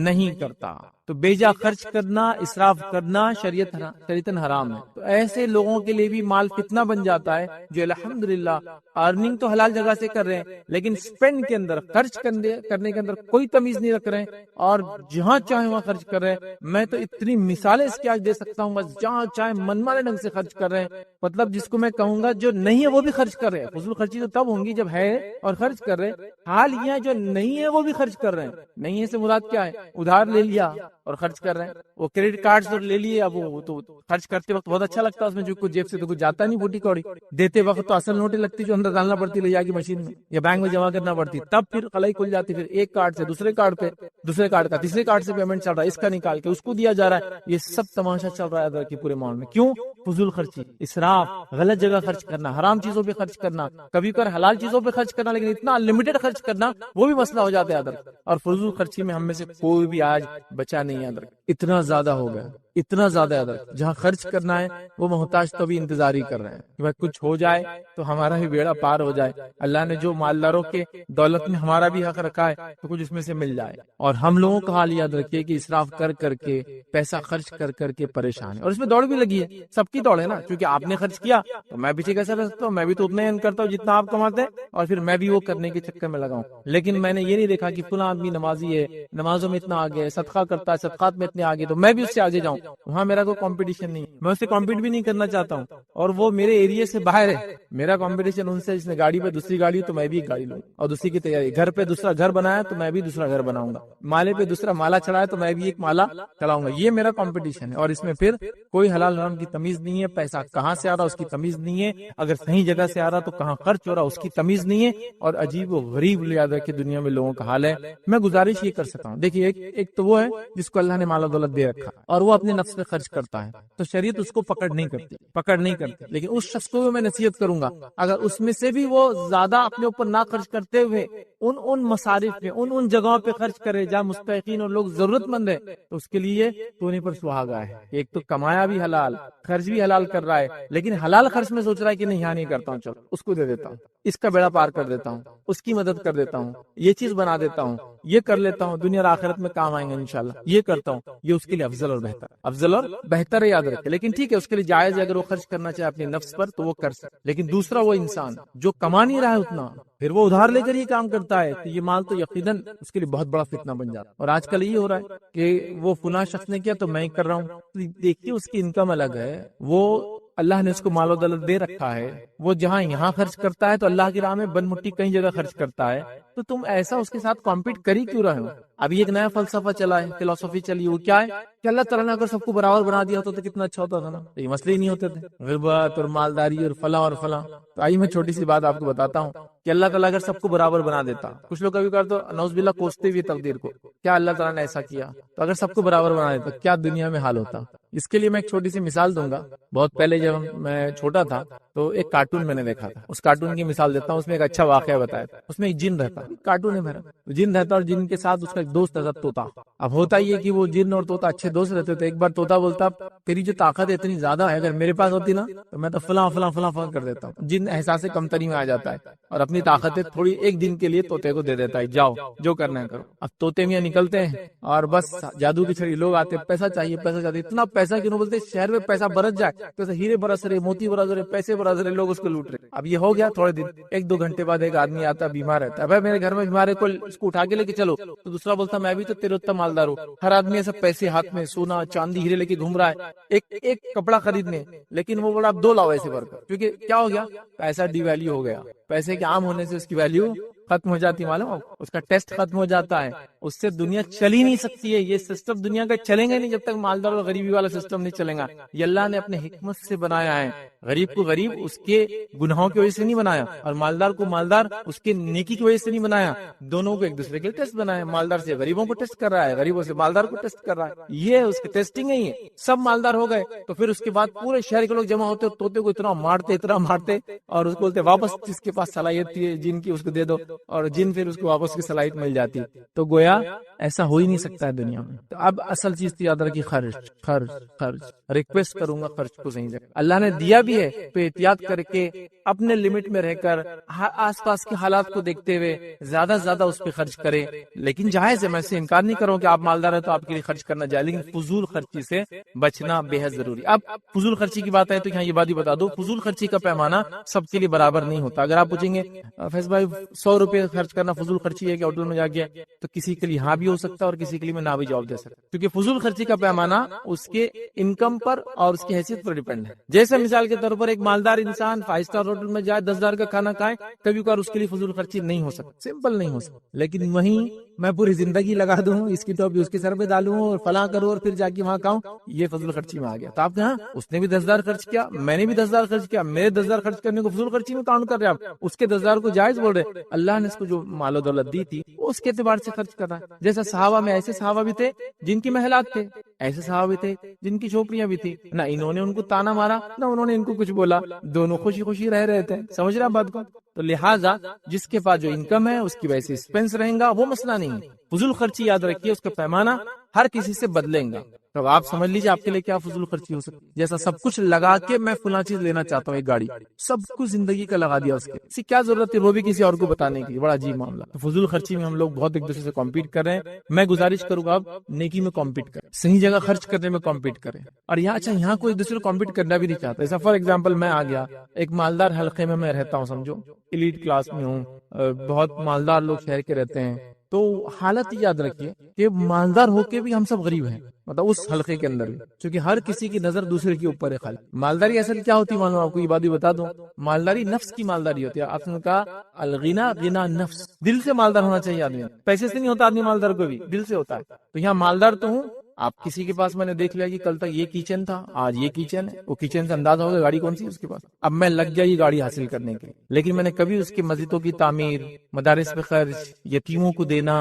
نہیں کرتا۔ تو بیجا خرچ کرنا، اسراف کرنا شریعتاً حرام ہے۔ تو ایسے لوگوں کے لیے بھی مال فتنہ بن جاتا ہے جو الحمدللہ ارننگ تو حلال جگہ سے کر رہے ہیں لیکن سپینڈ کے اندر، خرچ کرنے کے اندر کوئی تمیز نہیں رکھ رہے ہیں اور جہاں چاہے وہاں خرچ کر رہے ہیں۔ میں تو اتنی مثالیں اس کی آج دے سکتا ہوں، بس جہاں چاہے من مانے ڈھنگ سے خرچ کر رہے ہیں، مطلب جس کو میں کہوں گا جو نہیں ہے وہ بھی خرچ کر رہے ہیں۔ فضول خرچی تو تب ہوں گی جب ہے اور خرچ کر رہے، حال یہ ہے جو نہیں ہے وہ بھی خرچ کر رہے ہیں۔ نہیں ہے سے مراد کیا ہے؟ ادھار لے لیا اور خرچ کر رہے ہیں، وہ کریڈٹ کارڈ اور لے لیے، اب وہ تو خرچ کرتے وقت بہت اچھا لگتا ہے، اس میں جو کچھ جیب سے تو کچھ جاتا نہیں، بوٹی کوڑی دیتے وقت تو اصل نوٹیں لگتی جو اندر ڈالنا پڑتی لے جا کے مشین میں یا بینک میں جمع کرنا پڑتی، تب پھر قلائی کھل جاتی، پھر ایک کارڈ سے دوسرے کارڈ پہ، دوسرے کارڈ کا تیسرے کارڈ سے پیمنٹ چل رہا ہے، اس کا نکال کے اس کو دیا جا رہا ہے۔ یہ سب تماشا چل رہا ہے کہ پورے ماحول میں کیوں؟ فضول خرچی، اسراف، غلط جگہ خرچ کرنا، حرام چیزوں پہ خرچ کرنا، کبھی کبھار حلال چیزوں پہ خرچ کرنا، لیکن اتنا انلمیٹڈ خرچ کرنا وہ بھی مسئلہ ہو جاتا ہے ادر۔ اور فضول خرچی میں ہم میں سے کوئی بھی آج بچا نہیں ادر، اتنا زیادہ ہو گیا، اتنا زیادہ ادر، جہاں خرچ کرنا ہے وہ محتاج تو بھی انتظار ہی کر رہے ہیں کہ بھائی کچھ ہو جائے تو ہمارا بھی بیڑا پار ہو جائے، اللہ نے جو مالداروں کے دولت میں ہمارا بھی حق رکھا ہے تو کچھ اس میں سے مل جائے۔ اور ہم لوگوں کا حال یاد رکھیے کہ اسراف کر کر کے، پیسہ خرچ کر کر کے پریشان ہے، اور اس میں دوڑ بھی لگی ہے، سب کی دوڑ ہے نا، کیونکہ آپ نے خرچ کیا تو میں پیچھے کیسے رہ سکتا ہوں، میں بھی تو اتنا ہی کرتا ہوں جتنا آپ کماتے ہیں، اور پھر میں بھی وہ کرنے کے چکر میں لگاؤں۔ لیکن میں نے یہ نہیں دیکھا کہ فلاں آدمی نمازی ہے، نمازوں میں اتنا آگے ہے، صدقہ کرتا ہے، صدقات میں اتنے آگے، تو میں بھی اس سے آگے جاؤں۔ وہاں میرا کوئی کمپٹیشن نہیں، میں اس سے کمپیٹ بھی نہیں کرنا چاہتا ہوں، اور وہ میرے ایریا سے باہر ہے۔ میرا کمپٹیشن ان سے جس نے گاڑی پہ دوسری گاڑی تو میں بھی ایک گاڑی لوں اور دوسری کی تیاری، گھر پہ دوسرا گھر بنایا تو میں بھی دوسرا گھر بناؤں گا، مالے پہ دوسرا مالا چڑھایا تو میں بھی ایک مالا چلاؤں گا۔ یہ میرا کمپٹیشن ہے، اور اس میں پھر کوئی حلال حرام کی تمیز نہیں ہے، پیسہ کہاں سے آ رہا اس کی تمیز نہیں ہے، اگر صحیح جگہ سے آ رہا تو کہاں خرچ ہو رہا اس کی تمیز نہیں ہے، اور عجیب و غریب یاد رکھے دنیا میں لوگوں کا حال ہے۔ میں گزارش یہ کر سکتا ہوں، دیکھیے ایک تو وہ ہے جس کو اللہ نے مال و دولت دے رکھا اور وہ اپنے نفس پہ خرچ کرتا ہے تو شریعت اس کو پکڑ نہیں کرتی، لیکن اس شخص کو بھی میں نصیحت کروں گا اگر اس میں سے بھی وہ زیادہ اپنے اوپر نہ خرچ کرتے ہوئے ان مصارف پہ ان جگہوں پہ خرچ کرے جہاں مستحقین اور لوگ ضرورت مند ہے، تو اس کے لیے سونے پر سہاگا ہے۔ ایک تو کمایا بھی حلال، خرچ بھی حلال کر رہا ہے، لیکن حلال خرچ میں سوچ رہا ہے کہ نہیں یہاں نہیں کرتا ہوں، چلو اس کو دے دیتا ہوں، اس کا بیڑا پار کر دیتا ہوں، اس کی مدد کر دیتا ہوں، یہ چیز بنا دیتا ہوں، یہ کر لیتا ہوں، دنیا اور آخرت میں کام آئیں گے انشاءاللہ، یہ کرتا ہوں، یہ اس کے لیے افضل اور بہتر ہے، یاد رکھے۔ لیکن ٹھیک ہے، اس کے لیے جائز ہے، اگر وہ خرچ کرنا چاہے اپنے نفس پر تو وہ کر سکے۔ لیکن دوسرا وہ انسان جو کما نہیں رہا ہے اتنا، پھر وہ ادھار لے کر یہ کام کرتا ہے، تو یہ مال تو یقیناً اس کے لیے بہت بڑا فتنہ بن جاتا ہے۔ اور آج کل یہ ہو رہا ہے کہ وہ فلاں شخص نے کیا تو میں کر رہا ہوں۔ دیکھیے اس کی انکم الگ ہے، وہ اللہ نے اس کو مال و دولت دے رکھا ہے، وہ جہاں یہاں خرچ کرتا ہے تو اللہ کی راہ میں بن مٹی کئی جگہ خرچ کرتا ہے، تو تم ایسا اس کے ساتھ کمپیٹ کر ہی کیوں رہے ہو؟ ابھی ایک نیا فلسفہ چلا ہے، فلسفی چلی، وہ کیا ہے کہ اللہ تعالیٰ نے اگر سب کو برابر بنا دیا ہوتا تو کتنا اچھا ہوتا تھا نا، تو یہ مسئلے ہی نہیں ہوتے تھے، غربت اور مالداری اور فلاں۔ تو آئیے میں چھوٹی سی بات آپ کو بتاتا ہوں کہ اللہ تعالیٰ اگر سب کو برابر بنا دیتا، کچھ لوگ کبھی کبھار تو نعوذ باللہ کوستے بھی تقدیر کو، کیا اللہ تعالیٰ نے ایسا کیا؟ تو اگر سب کو برابر بنا دیتا کیا دنیا میں حال ہوتا؟ اس کے لیے میں ایک چھوٹی سی مثال دوں گا۔ بہت پہلے جب میں چھوٹا تھا تو ایک کارٹون میں نے دیکھا تھا، اس کارٹون کی مثال دیتا ہوں، اس میں ایک اچھا واقعہ بتایا تھا۔ اس میں ایک جن رہتا، کارٹون ہے میرا، جن رہتا اور جن کے ساتھ اس کا ایک دوست رہتا طوطا۔ اب ہوتا یہ کہ وہ جن اور طوطا اچھے دوست رہتے تھے۔ ایک بار طوطا بولتا تیری جو طاقت ہے اتنی زیادہ ہے، اگر میرے پاس ہوتی نا تو میں تو فلاں فلاں فلاں فلاں کر دیتا ہوں۔ جن احساس کمتری میں آ جاتا ہے اور اپنی طاقتیں تھوڑی ایک دن کے لیے طوطے کو دے دیتا ہے، جاؤ جو کرنا ہے کرو۔ اب طوطے میاں نکلتے ہیں اور بس جادو کی چھڑی، لوگ آتے پیسہ چاہیے پیسہ چاہیے، اتنا پیسہ کیوں بولتے شہر میں پیسہ برس جائے، تو ہیرے برس رہے، موتی برس رہے، پیسے برس رہے، لوگ اس کو لوٹ رہے۔ اب یہ ہو گیا تھوڑے دن، ایک دو گھنٹے بعد ایک آدمی آتا بیمار رہتا ہے، بھائی میرے گھر میں بیمار ہے، کوئی اس کو اٹھا کے لے کے چلو۔ تو دوسرا بولتا میں بھی تو تیرے اتنا مالدار ہوں، ہر آدمی ایسا پیسے ہاتھ میں سونا چاندی ہیرے لے کے گھوم رہا ہے ایک کپڑا خریدنے، لیکن وہ بڑا 2 لاؤ ایسے بھر کر، کیونکہ کیا ہو گیا، پیسہ ڈی ویلیو ہو گیا، پیسے کے عام ہونے سے اس کی ویلیو ختم ہو جاتی، معلوم اس کا ٹیسٹ ختم ہو جاتا ہے، اس سے دنیا چل ہی نہیں سکتی ہے۔ یہ سسٹم دنیا کا چلیں گا نہیں جب تک مالدار اور غریبی والا سسٹم نہیں چلے گا۔ یہ اللہ نے اپنے حکمت سے بنایا ہے، غریب کو غریب اس کے گناہوں کی وجہ سے نہیں بنایا، اور مالدار کو مالدار اس کے نیکی کی وجہ سے نہیں بنایا، دونوں کو ایک دوسرے کے ٹیسٹ بنایا۔ مالدار سے غریبوں کو ٹیسٹ کر رہا ہے، غریبوں سے مالدار کو ٹیسٹ کر رہا ہے، یہ اس کی ٹیسٹنگ ہے۔ یہ سب مالدار ہو گئے تو پھر اس کے بعد پورے شہر کے لوگ جمع ہوتے، طوطے کو اتنا مارتے اور اس کو بولتے واپس جس کے پاس صلاحیت تھی جن کی اس کو دے دو، اور جن پھر اس کو واپس کی صلاحیت مل جاتی۔ تو گویا ایسا ہو ہی نہیں سکتا ہے دنیا میں۔ تو اب اصل چیز تو یاد رکھیے، خرچ ریکویسٹ کروں گا خرچ کو صحیح جگہ اللہ نے دیا بھی ہے تو احتیاط کر کے اپنے لمٹ میں رہ کر آس پاس کے حالات کو دیکھتے ہوئے زیادہ سے زیادہ اس پہ خرچ کرے۔ لیکن جائز ہے، میں سے انکار نہیں کروں کہ آپ مالدار ہیں تو آپ کے لیے خرچ کرنا جائز، لیکن فضول خرچی سے بچنا بے حد ضروری۔ اب فضول خرچی کی بات ہے تو یہاں یہ بات ہی بتا دو، فضول خرچی کا پیمانہ سب کے لیے برابر نہیں ہوتا۔ اگر آپ پوچھیں گے فیض بھائی 100 روپے خرچ کرنا فضول خرچی ہے کہ ہوٹل میں جا کے، تو کسی کے لیے ہاں بھی ہو سکتا ہے اور کسی کے لیے میں نہ بھی جواب دے سکتا، کیونکہ فضول خرچی کا پیمانہ اس کے انکم پر اور اس کی حیثیت پر ڈیپینڈ ہے۔ جیسے مثال کے طور پر ایک مالدار انسان 5 اسٹار ہوٹل میں جائے 10,000 کا کھانا کھائے، کبھی کبھار اس کے لیے فضول خرچی نہیں ہو سکتی، سمپل نہیں ہو سکتی۔ لیکن وہیں میں پوری زندگی لگا دوں، اس کی ٹوپی اس کے سر پہ ڈالوں اور فلاں کروں اور پھر جا کے وہاں کھاؤں، یہ فضول خرچی میں آ گیا۔ تو آپ کہاں اس نے بھی 10,000 خرچ کیا، میں نے بھی 10,000 خرچ کیا، میرے 10,000 خرچ کرنے کو فضول خرچی میں کاؤنٹ کر رہے آپ، اس کے 10,000 کو جائز بول رہے۔ اللہ نے اس کو جو مال و دولت دی تھی وہ اس کے اعتبار سے خرچ کر رہا ہے۔ جیسا صحابہ میں ایسے صحابہ بھی تھے جن کی محلات تھے، ایسے صحابہ بھی تھے جن کی جھوپڑیاں بھی تھی، نہ انہوں نے ان کو تانا مارا نہ انہوں نے ان کو کچھ بولا، دونوں خوشی خوشی رہ رہے تھے۔ سمجھ رہے ہیں بات کو؟ تو لہٰذا جس کے پاس جو انکم ہے اس کی ویسے ایکسپینس رہیں گا، وہ مسئلہ نہیں ہے۔ فضول خرچی یاد رکھیے اس کا پیمانہ ہر کسی سے بدلیں گا، تو آپ سمجھ لیجیے آپ کے لیے کیا فضول خرچی ہو سکتی ہے۔ جیسا سب کچھ لگا کے میں فلاں چیز لینا چاہتا ہوں، ایک گاڑی سب کچھ زندگی کا لگا دیا، اس کی کیا ضرورت ہے وہ بھی کسی اور کو بتانے کی؟ بڑا عجیب معاملہ۔ تو فضول خرچی میں ہم لوگ بہت ایک دوسرے سے کمپیٹ کر رہے ہیں۔ میں گزارش کروں گا آپ نیکی میں کمپیٹ کریں، صحیح جگہ خرچ کرنے میں کمپیٹ کریں۔ اور یہاں کوئی دوسرے کو کمپیٹ کرنا بھی نہیں چاہتا۔ ایسا فار ایگزامپل میں آ گیا ایک مالدار حلقے میں رہتا ہوں، سمجھو ایلیٹ کلاس میں ہوں، بہت مالدار لوگ شہر کے رہتے ہیں، تو حالت یاد رکھیے کہ مالدار ہو کے بھی ہم سب غریب ہیں، مطلب اس حلقے کے اندر بھی، کیونکہ ہر کسی کی نظر دوسرے کے اوپر ہے خالی۔ مالداری اصل کیا ہوتی ہے معلوم آپ کو؟ یہ بات بھی بتا دوں، مالداری نفس کی مالداری ہوتی ہے۔ آپ نے کہا الغنا غنا نفس، دل سے مالدار ہونا چاہیے آدمی، پیسے سے نہیں ہوتا آدمی مالدار، کو بھی دل سے ہوتا ہے۔ تو یہاں مالدار تو ہوں، آپ کسی کے پاس میں نے دیکھ لیا کہ کل تک یہ کچن تھا، آج یہ کچن ہے، وہ کچن سے اندازہ ہوگا گاڑی کون سی اس کے پاس، اب میں لگ گیا یہ گاڑی حاصل کرنے کے لیے، لیکن میں نے کبھی اس کی مسجدوں کی تعمیر، مدارس پہ خرچ، یتیموں کو دینا،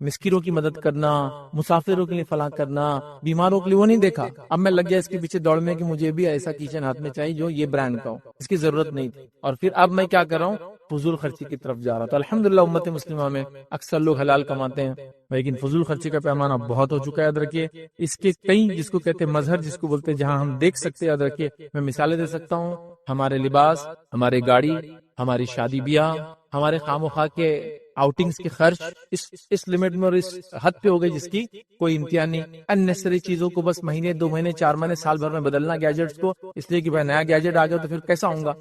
مسکینوں کی مدد کرنا, مسافروں کے لیے فلاح کرنا, بیماروں کے لیے, وہ نہیں دیکھا. اب میں لگ گیا اس کے پیچھے دوڑ میں کہ مجھے بھی ایسا کچن ہاتھ میں چاہیے جو یہ برانڈ کا ہو, اس کی ضرورت نہیں تھی. اور پھر اب میں کیا کر رہا ہوں, فضول خرچی کی طرف جا رہا. تو الحمدللہ امت مسلمہ میں اکثر لوگ حلال کماتے ہیں, لیکن فضول خرچی کا پیمانہ بہت ہو چکا ہے. یاد رکھیے اس کے کئی, جس کو کہتے ہیں مظہر, جس کو بولتے ہیں جہاں ہم دیکھ سکتے ہیں. یاد رکھیے میں مثالیں دے سکتا ہوں. ہمارے لباس, ہمارے گاڑی, ہماری شادی بیاہ, ہمارے خام و خواہ کے آؤٹنگز کے خرچ اس لمٹ میں اور اس حد پہ ہو گئی جس کی کوئی امتحان نہیں. اننیسری چیزوں کو بس مہینے, 2 مہینے, 4 مہینے, سال بھر میں بدلنا گیجٹس کو, اس لیے کہ بھائی نیا گیجٹ آ گیا تو پھر کیسا ہوں گا.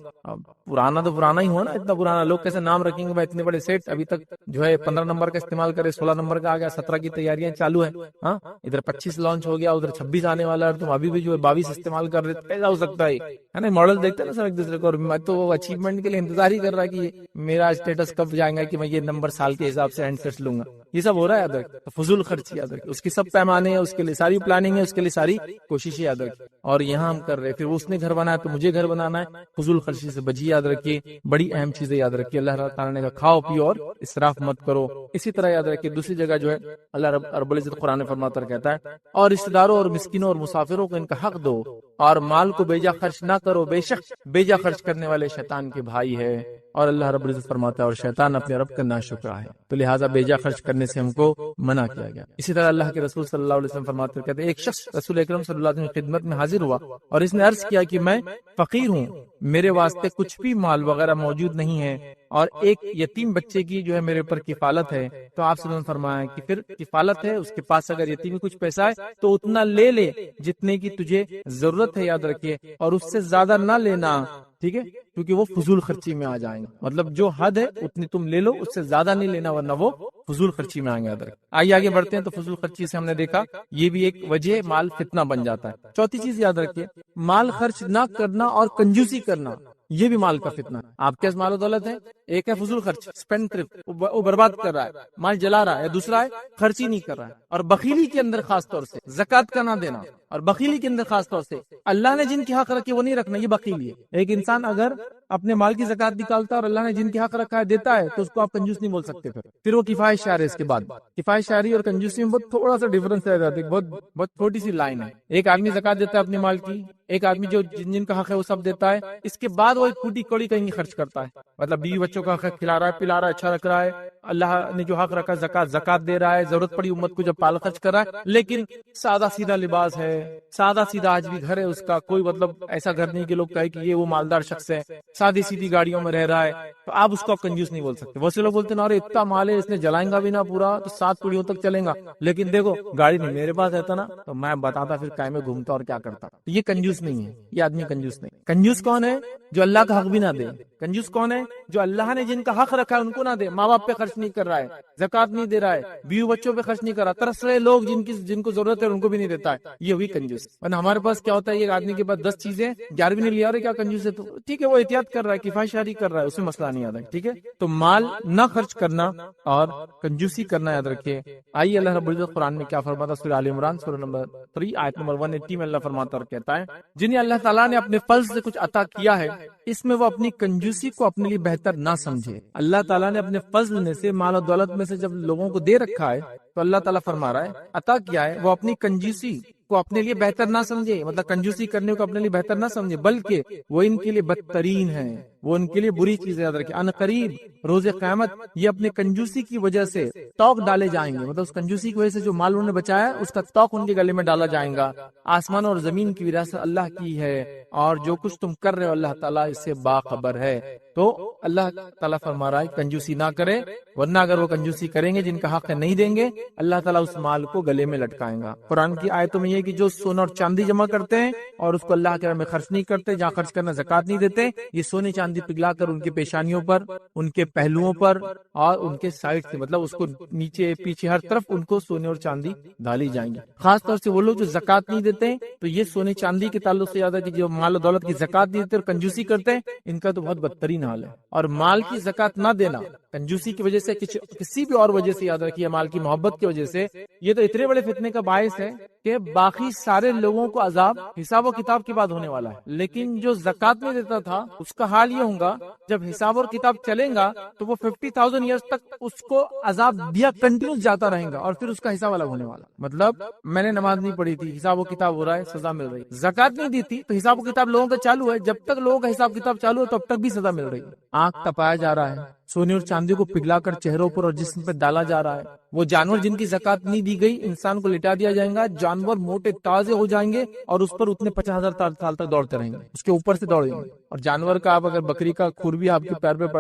پرانا تو پرانا ہی ہو نا, اتنا پرانا لوگ کیسے نام رکھیں گے بھائی اتنے بڑے سیٹ ابھی تک جو ہے 15 نمبر کا استعمال کرے, 16 نمبر کا آ گیا, 17 کی تیاریاں چالو ہے. ہاں ادھر 25 لانچ ہو گیا, ادھر 26 آنے والا ہے, تم ابھی بھی جو ہے 22 استعمال کر رہے, کیسا ہو سکتا ہے نا. ماڈل دیکھتے ہیں نا سر ایک دوسرے کو, اور میں تو اچیومنٹ کے لیے انتظار ہی کر رہا ہے کہ میرا اسٹیٹس کب جائے گا کہ میں یہ نمبر سال کے حساب سے ہینڈ سیٹس لوں گا. یہ سب ہو رہا ہے. یاد رکھ, فضول خرچی یاد رکھ, اس کی سب پیمانے ہیں, اس کے لیے ساری پلاننگ ہے, اس کے لیے ساری کوششیں. یاد رکھ, اور یہاں ہم کر رہے, پھر اس نے گھر بنایا تو مجھے گھر بنانا ہے. فضول خرچی سے بچیے. یاد رکھیے بڑی اہم چیزیں یاد رکھیے. اللہ تعالیٰ نے کہا کھاؤ پیو اور اسراف مت کرو. اسی طرح یاد رکھیے دوسری جگہ جو ہے اللہ رب العزت قرآن فرماتا کہتا ہے, اور رشتہ داروں اور مسکینوں اور مسافروں کو ان کا حق دو, اور مال کو بیجا خرچ نہ کرو, بے شک بیجا خرچ کرنے والے شیطان کے بھائی ہے. اور اللہ رب العزت فرماتا ہے اور شیطان اپنے رب کا ناشکرا ہے, تو لہٰذا بیجا خرچ کرنے سے ہم کو منع کیا گیا. اسی طرح اللہ کے رسول صلی اللہ علیہ وسلم فرماتے کہتے ہیں, ایک شخص رسول اکرم صلی اللہ علیہ وسلم کی خدمت میں حاضر ہوا اور اس نے عرض کیا کہ میں فقیر ہوں, میرے واسطے کچھ بھی مال وغیرہ موجود نہیں ہے, اور ایک یتیم بچے کی جو ہے میرے اوپر کفالت ہے. تو آپ صلی اللہ علیہ وسلم فرمایا کہ پھر کفالت ہے, اس کے پاس اگر یتیم میں کچھ پیسہ ہے تو اتنا لے لے جتنے کی تجھے ضرورت ہے. یاد رکھیے, اور اس سے زیادہ نہ لینا, ٹھیک ہے, کیونکہ وہ فضول خرچی میں آ جائیں گے. مطلب جو حد ہے اتنی تم لے لو, اس سے زیادہ نہیں لینا ورنہ وہ فضول خرچی میں آئیں گے. آئیے آگے بڑھتے ہیں. تو فضول خرچی سے ہم نے دیکھا یہ بھی ایک وجہ مال فتنہ بن جاتا ہے. چوتھی چیز یاد رکھیے, مال خرچ نہ کرنا اور کنجوسی کرنا, یہ بھی مال کا فتنہ. آپ کے مال و دولت ہے, ایک ہے فضول خرچ, اسپینڈ ٹرپ, وہ برباد کر رہا ہے, مال جلا رہا ہے, یا دوسرا ہے خرچی نہیں کر رہا ہے. اور بخیلی کے اندر خاص طور سے زکات کا نہ دینا, اور بخیلی کے اندر خاص طور سے اللہ نے جن کے حق رکھے وہ نہیں رکھنا, یہ بخیلی ہے. ایک انسان اگر اپنے مال کی زکات نکالتا ہے اور اللہ نے جن کے حق رکھا ہے دیتا ہے تو اس کو آپ کنجوس نہیں بول سکتے. پھر وہ کفایت شعر ہے. اس کے بعد کفایت شعری اور کنجوسی میں بہت تھوڑا سا ڈفرنس رہ جاتا ہے, بہت چھوٹی سی لائن ہے. ایک آدمی زکات دیتا ہے اپنے مال کی, ایک آدمی جو جن کا حق ہے وہ سب دیتا ہے, اس کے بعد وہ ایک پھوٹی کوڑی کہیں خرچ کرتا ہے. مطلب بیوی بچوں کا حق کھلا رہا ہے, پلا رہا ہے, اچھا رکھ رہا ہے, اللہ نے جو حق رکھا زکات دے رہا ہے, ضرورت پڑی امت کو جب پال خرچ کر رہا ہے, لیکن سادہ سیدھا لباس ہے, سادہ سیدھا آج بھی گھر ہے اس کا, کوئی مطلب ایسا گھر نہیں کہ لوگ کہے کہ یہ وہ مالدار شخص ہے, سادی سیدھی گاڑیوں میں رہ رہا ہے, تو آپ اس کو کنجوس نہیں بول سکتے. بہت سے لوگ بولتے ہیں ارے اتنا مال ہے, اس نے جلائیں گا بھی نہ پورا تو 7 پیڑھیوں تک چلیں گا, لیکن دیکھو گاڑی نہیں میرے پاس رہتا نا تو میں بتاتا پھر کائے میں گھومتا اور کیا کرتا. یہ کنجوس نہیں ہے, یہ آدمی کنجوس نہیں. کنجوس کون ہے؟ جو اللہ کا حق بھی نہ دے. کنجوس کون ہے؟ جو اللہ نے جن کا حق رکھا ہے ان کو نہ دے. ماں باپ پہ خرچ نہیں کر رہا ہے, زکات نہیں دے رہا ہے, بیوی بچوں پہ خرچ نہیں کر رہا, ترس رہے لوگ جن کو ضرورت ہے ان کو بھی نہیں دیتا ہے, یہ ہوئی کنجوس. ورنہ ہمارے پاس کیا ہوتا ہے, ایک آدمی کے پاس 10 چیزیں 11ویں نہیں لیا, رہے کیا کنجوس ہے, تو ٹھیک ہے وہ احتیاط کر رہا ہے, کفایت شعری کر رہا ہے, اس میں مسئلہ نہیں آتا. ٹھیک ہے, تو مال نہ خرچ کرنا اور کنجوسی کرنا یاد رکھیے. آئیے اللہ رب العزت قرآن میں کیا فرماتا, سورہ آل عمران سورہ نمبر 3 آیت نمبر 180 میں اللہ فرماتا اور کہتا ہے, جنہیں اللہ تعالیٰ نے اپنے فضل سے کچھ عطا کیا ہے اس میں وہ اپنی کنجوسی کو اپنے لیے بہتر نہ سمجھے. اللہ تعالیٰ نے اپنے فضل میں سے, مال و دولت میں سے جب لوگوں کو دے رکھا ہے تو اللہ تعالیٰ فرما رہا ہے عطا کیا ہے, وہ اپنی کنجوسی کو اپنے لیے بہتر نہ سمجھے. مطلب کنجوسی کرنے کو اپنے لیے بہتر نہ سمجھے, بلکہ وہ ان کے لیے بدترین ہے, وہ ان کے لیے بری چیز یاد رکھے. ان قریب روز قیامت یہ اپنے کنجوسی کی وجہ سے توق ڈالے جائیں گے. مطلب اس کنجوسی کی وجہ سے جو مال انہوں نے بچایا اس کا توق ان کے گلے میں ڈالا جائے گا. آسمان اور زمین کی وراثت اللہ کی ہے, اور جو کچھ تم کر رہے ہو اللہ تعالیٰ اس سے باخبر ہے. تو اللہ تعالیٰ فرما رہا ہے کنجوسی نہ کرے, ورنہ اگر وہ کنجوسی کریں گے جن کا حق نہیں دیں گے, اللہ تعالیٰ اس مال کو گلے میں لٹکائیں گا. قرآن کی آیتوں میں یہ کہ جو سونا اور چاندی جمع کرتے ہیں اور اس کو اللہ کے راہ میں خرچ نہیں کرتے, جہاں خرچ کرنا زکات نہیں دیتے, یہ سونے چاندی پگھلا کر ان کے پیشانیوں پر, ان کے پہلوؤں پر اور ان کے سائڈ سے, مطلب اس کو نیچے پیچھے ہر طرف ان کو سونے اور چاندی ڈالی جائیں گی. خاص طور سے وہ لوگ جو زکات نہیں دیتے, تو یہ سونے چاندی کے تعلق سے یاد ہے کہ جو مال و دولت کی زکات نہیں دیتے اور کنجوسی کرتے ہیں, ان کا تو بہت بدترین حال ہے. اور مال کی زکات نہ دینا کنجوسی کی وجہ سے, کسی بھی اور وجہ سے, یاد رکھیے مال کی محبت کی وجہ سے, یہ تو اتنے بڑے فتنے کا باعث ہے کہ باقی سارے لوگوں کو عذاب حساب و کتاب کے بعد ہونے والا ہے، لیکن جو زکات نہیں دیتا تھا اس کا حال یہ ہوگا جب حساب اور کتاب چلیں گا تو وہ 50,000 ایئرس تک اس کو عذاب دیا کنٹینیوس جاتا رہے گا، اور پھر اس کا حساب الگ ہونے والا۔ مطلب میں نے نماز نہیں پڑھی تھی، حساب و کتاب ہو رہا ہے، سزا مل رہی ہے۔ زکات نہیں دی تھی تو حساب و کتاب لوگوں کا چالو ہے، جب تک لوگوں کا حساب کتاب چالو ہے تب تک بھی سزا مل رہی ہے۔ آنکھ تپایا جا رہا ہے، سونے اور چاندی کو پگھلا کر چہروں پر اور جسم پہ ڈالا جا رہا ہے۔ وہ جانور جن کی زکات نہیں دی گئی انسان کو لٹا دیا جائے گا، جانور موٹے تازے ہو جائیں گے اور اس پر اتنے 50,000 سال تک دوڑتے رہیں گے، اس کے اوپر سے دوڑیں گے۔ اور جانور کا آپ اگر بکری کا کھر بھی آپ کے پیر پہ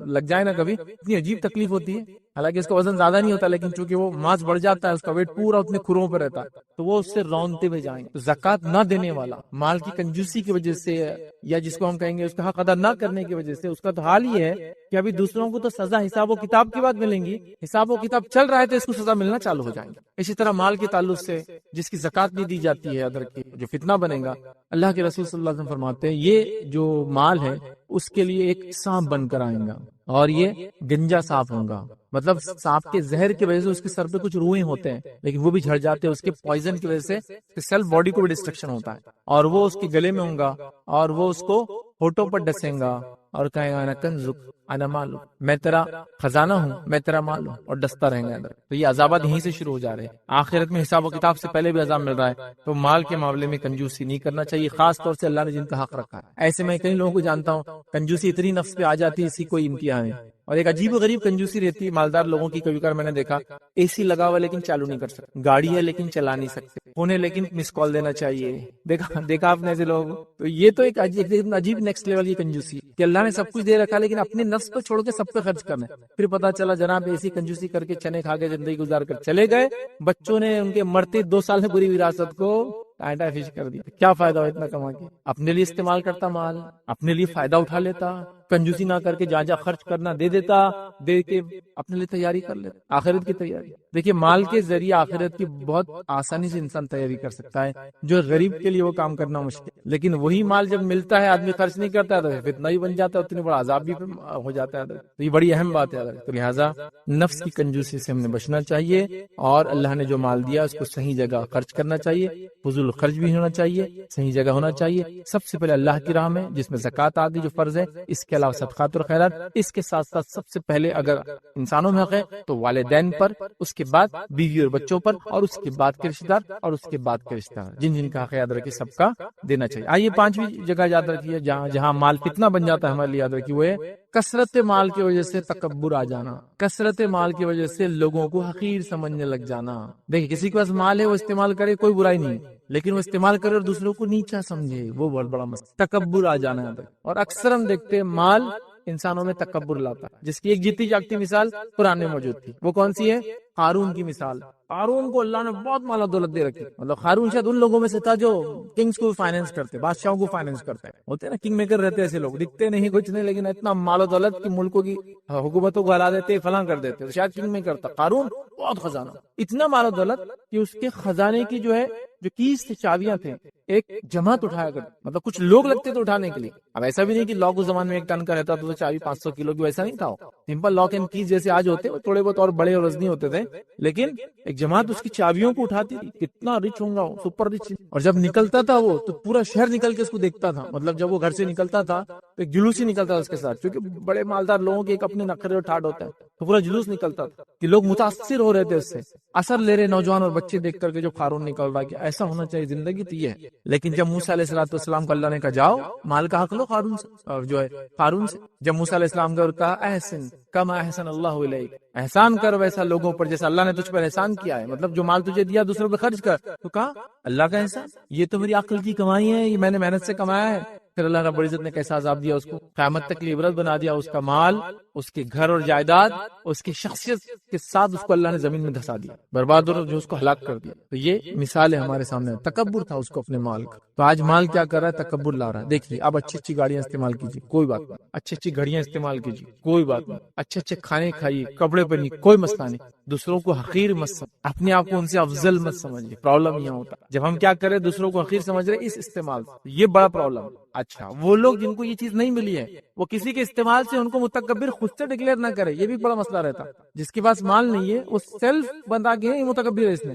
لگ جائے نا کبھی، اتنی عجیب تکلیف ہوتی ہے، حالانکہ اس کا وزن زیادہ نہیں ہوتا، لیکن چونکہ وہ ماس بڑھ جاتا ہے، اس کا ویٹ پورا اتنے کھروں پہ رہتا ہے، تو وہ اس سے رونتے ہوئے جائیں گے۔ تو زکات نہ دینے والا مال کی کنجوسی کی وجہ سے، یا جس کو ہم کہیں گے اس کا حق ادا نہ کرنے کی وجہ سے، اس کا تو حال یہ ہے کہ ابھی دوسروں کو تو سزا حساب و کتاب کے بعد ملیں گی، حساب و کتاب چل رہا ہے تو اس کو سزا ملنا چالو ہو جائیں گے۔ اسی طرح مال کے تعلق سے جس کی زکات نہیں دی جاتی ہے، ادر کی جو فتنہ بنے گا، اللہ کے رسول صلی اللہ علیہ وسلم فرماتے ہیں یہ جو مال ہے اس کے لیے ایک سانپ بن کر آئے گا، اور یہ گنجا سانپ ہوگا، مطلب سانپ کے زہر کی وجہ سے اس کے سر پہ کچھ روئیں ہوتے ہیں لیکن وہ بھی جھڑ جاتے ہیں، اس کے پوائزن کی وجہ سے سیلف باڈی کو بھی ڈسٹرکشن ہوتا ہے، اور وہ اس کے گلے میں ہوں گا اور وہ اس کو ہونٹوں پر ڈسیں گا اور کہے گا انا کنزک انا مالک، میں تیرا خزانہ ہوں، میں تیرا مال ہوں، اور ڈستا رہیں گا اندر۔ تو یہ عذابات یہیں سے شروع ہو جا رہے ہیں، آخرت میں حساب و کتاب سے پہلے بھی عذاب مل رہا ہے۔ تو مال کے معاملے میں کنجوسی نہیں کرنا چاہیے، خاص طور سے اللہ نے جن کا حق رکھا ہے۔ ایسے میں کئی لوگوں کو جانتا ہوں کنجوسی اتنی نفس پہ آ جاتی ہے اسی کوئی امتحان ہے، اور ایک عجیب و غریب کنجوسی رہتی ہے مالدار لوگوں کی۔ کبھی کبھار میں نے دیکھا اے سی لگا ہوا لیکن چالو نہیں کر سکتے، گاڑی ہے لیکن چلا نہیں سکتے، فون ہے لیکن مس کال دینا چاہیے، دیکھا آپ نے ایسے لوگ۔ تو یہ تو ایک عجیب نیکسٹ لیول کی کنجوسی ہے کہ اللہ نے سب کچھ دے رکھا لیکن اپنے نفس کو چھوڑ کے سب پہ خرچ کرنا ہے۔ پھر پتا چلا جناب ایسی کنجوسی کر کے چنے کھا کے زندگی گزار کر چلے گئے، بچوں نے ان کے مرتے 2 سال میں پوری وراثت کو ٹائٹا فش کر دیا۔ کیا فائدہ ہو اتنا کما کے؟ اپنے لیے استعمال کرتا مال، اپنے لیے فائدہ اٹھا لیتا، کنجوسی نہ کر کے جہاں جہاں خرچ کرنا دے دیتا، دے کے اپنے لیے تیاری کر لیتا، آخرت کی تیاری۔ دیکھیے مال کے ذریعے آخرت کی بہت آسانی سے انسان تیاری کر سکتا ہے، جو غریب کے لیے وہ کام کرنا مشکل، لیکن وہی مال جب ملتا ہے آدمی خرچ نہیں کرتا تو فتنہ ہی بن جاتا ہے، اتنی بڑا عذاب بھی ہو جاتا ہے۔ تو یہ بڑی اہم بات ہے۔ تو لہٰذا نفس کی کنجوسی سے ہم نے بچنا چاہیے، اور اللہ نے جو مال دیا اس کو صحیح جگہ خرچ کرنا چاہیے، فضول خرچ بھی ہونا چاہیے، صحیح جگہ ہونا چاہیے۔ سب سے پہلے اللہ کی راہ میں جس میں زکوٰۃ آتی جو فرض ہے، اس کے علاوہ صدقات اور خیرات، اس کے ساتھ ساتھ سب سے پہلے اگر انسانوں میں حق ہے تو والدین پر، اس کے بعد بیوی اور بچوں پر، اور اس کے بعد کے رشتہ دار، اور اس کے بعد کے رشتہ دار، جن جن کا حق یاد رکھیے سب کا دینا چاہیے۔ آئیے 5ویں جگہ یاد رکھیے جہاں جہاں مال فتنہ بن جاتا ہے ہمارے لیے، یاد رکھیے وہ ہے کثرت مال کی وجہ سے تکبر آ جانا، کثرت مال کی وجہ سے لوگوں کو حقیر سمجھنے لگ جانا۔ دیکھیں کسی کے پاس مال ہے وہ استعمال کرے کوئی برائی نہیں، لیکن وہ استعمال کرے اور دوسروں کو نیچا سمجھے، وہ بہت بڑا مسئلہ، تکبر آ جانا ہے۔ اور اکثر ہم دیکھتے ہیں مال انسانوں میں تکبر لاتا ہے، جس کی ایک جیتی جاگتی مثال قرآن میں موجود تھی۔ وہ کون سی ہے؟ قارون کی مثال۔ قارون کو اللہ نے بہت مال و دولت دے رکھی، مطلب قارون شاید ان لوگوں میں سے تھا جو کنگز کو فائنینس کرتے، بادشاہوں کو فائنینس کرتے ہوتے ہیں نا، کنگ میکر رہتے ایسے لوگ، دکھتے نہیں کچھ نہیں لیکن اتنا مال و دولت کی ملکوں کی حکومتوں کو ہلا دیتے، فلاں کر دیتے، شاید کنگ میکر تھا قارون، بہت خزانہ، اتنا مال و دولت کہ اس کے خزانے کی جو ہے جو کیز تھے، چابیاں تھے، ایک جماعت اٹھایا کرتے، مطلب کچھ لوگ لگتے تھے اٹھانے کے لیے۔ اب ایسا بھی نہیں کہ لاک اس زمانے میں 1 ٹن کا رہتا تو چابی 500 کلو کی، ویسا نہیں تھا، سمپل لاک اینڈ کیز جیسے آج ہوتے وہ تھوڑے بہت اور بڑے اور وزنی ہوتے تھے، لیکن ایک جماعت اس کی چابیوں کو اٹھاتی تھی۔ کتنا رچ ہوں گا وہ، سپر رچ، اور جب نکلتا تھا وہ تو پورا شہر نکل کے اس کو دیکھتا تھا، مطلب جب وہ گھر سے نکلتا تھا تو ایک جلوس ہی نکلتا تھا اس کے ساتھ، کیونکہ بڑے مالدار لوگوں کے ایک اپنے نخرے اور ٹھاٹ ہوتا ہے، تو پورا جلوس نکلتا تھا کہ لوگ متاثر ہو رہے تھے اس سے، اثر لے رہے نوجوان اور بچے دیکھ کر کے جو قارون نکل رہا ہے کہ ایسا ہونا چاہیے، زندگی تو یہ ہے۔ لیکن جب موسیٰ علیہ السلام کو اللہ نے کہا جاؤ مال کا حق لو قارون سے، اور جو ہے قارون سے، جب موسیٰ علیہ السلام کو کہا احسن کما احسن اللہ الیک، احسان کر ویسا لوگوں پر جیسا اللہ نے تجھ پر احسان کیا ہے، مطلب جو مال تجھے دیا دوسروں پہ خرچ کر، تو کہا اللہ کا احسان، یہ تو میری عقل کی کمائی ہے، یہ میں نے محنت سے کمایا ہے۔ پھر اللہ رب العزت نے کیسا عذاب دیا اس کو، قیامت تک کی عبرت بنا دیا، اس کا مال، اس کے گھر اور جائیداد، اس کی شخصیت کے ساتھ اس کو اللہ نے زمین میں دھسا دیا، برباد اور جو اس کو ہلاک کر دیا۔ تو یہ مثال ہے ہمارے سامنے، تکبر تھا اس کو اپنے مال کا۔ تو آج مال کیا کر رہا ہے؟ تکبر لا رہا ہے۔ دیکھیے اب اچھی اچھی گاڑیاں استعمال کیجیے، کوئی بات نہیں، اچھی اچھی گھڑیاں استعمال کیجیے، کوئی بات نہیں، اچھے اچھے کھانے کھائیے، کپڑے پہنیے، کوئی مسئلہ نہیں، دوسروں کو حقیر مت سمجھ، اپنے آپ کو ان سے افضل مت سمجھیے۔ پرابلم یہ ہوتا ہے جب ہم کیا کریں دوسروں کو حقیر سمجھ رہے اس استعمال سے، یہ بڑا پرابلم۔ اچھا وہ لوگ جن کو یہ چیز نہیں ملی ہے وہ کسی کے استعمال سے ان کو متکبر خود سے ڈکلیئر نہ کرے، یہ بھی بڑا مسئلہ رہتا۔ جس کے پاس مال نہیں ہے وہ سیلف بندہ کے متکبر ہے، اس میں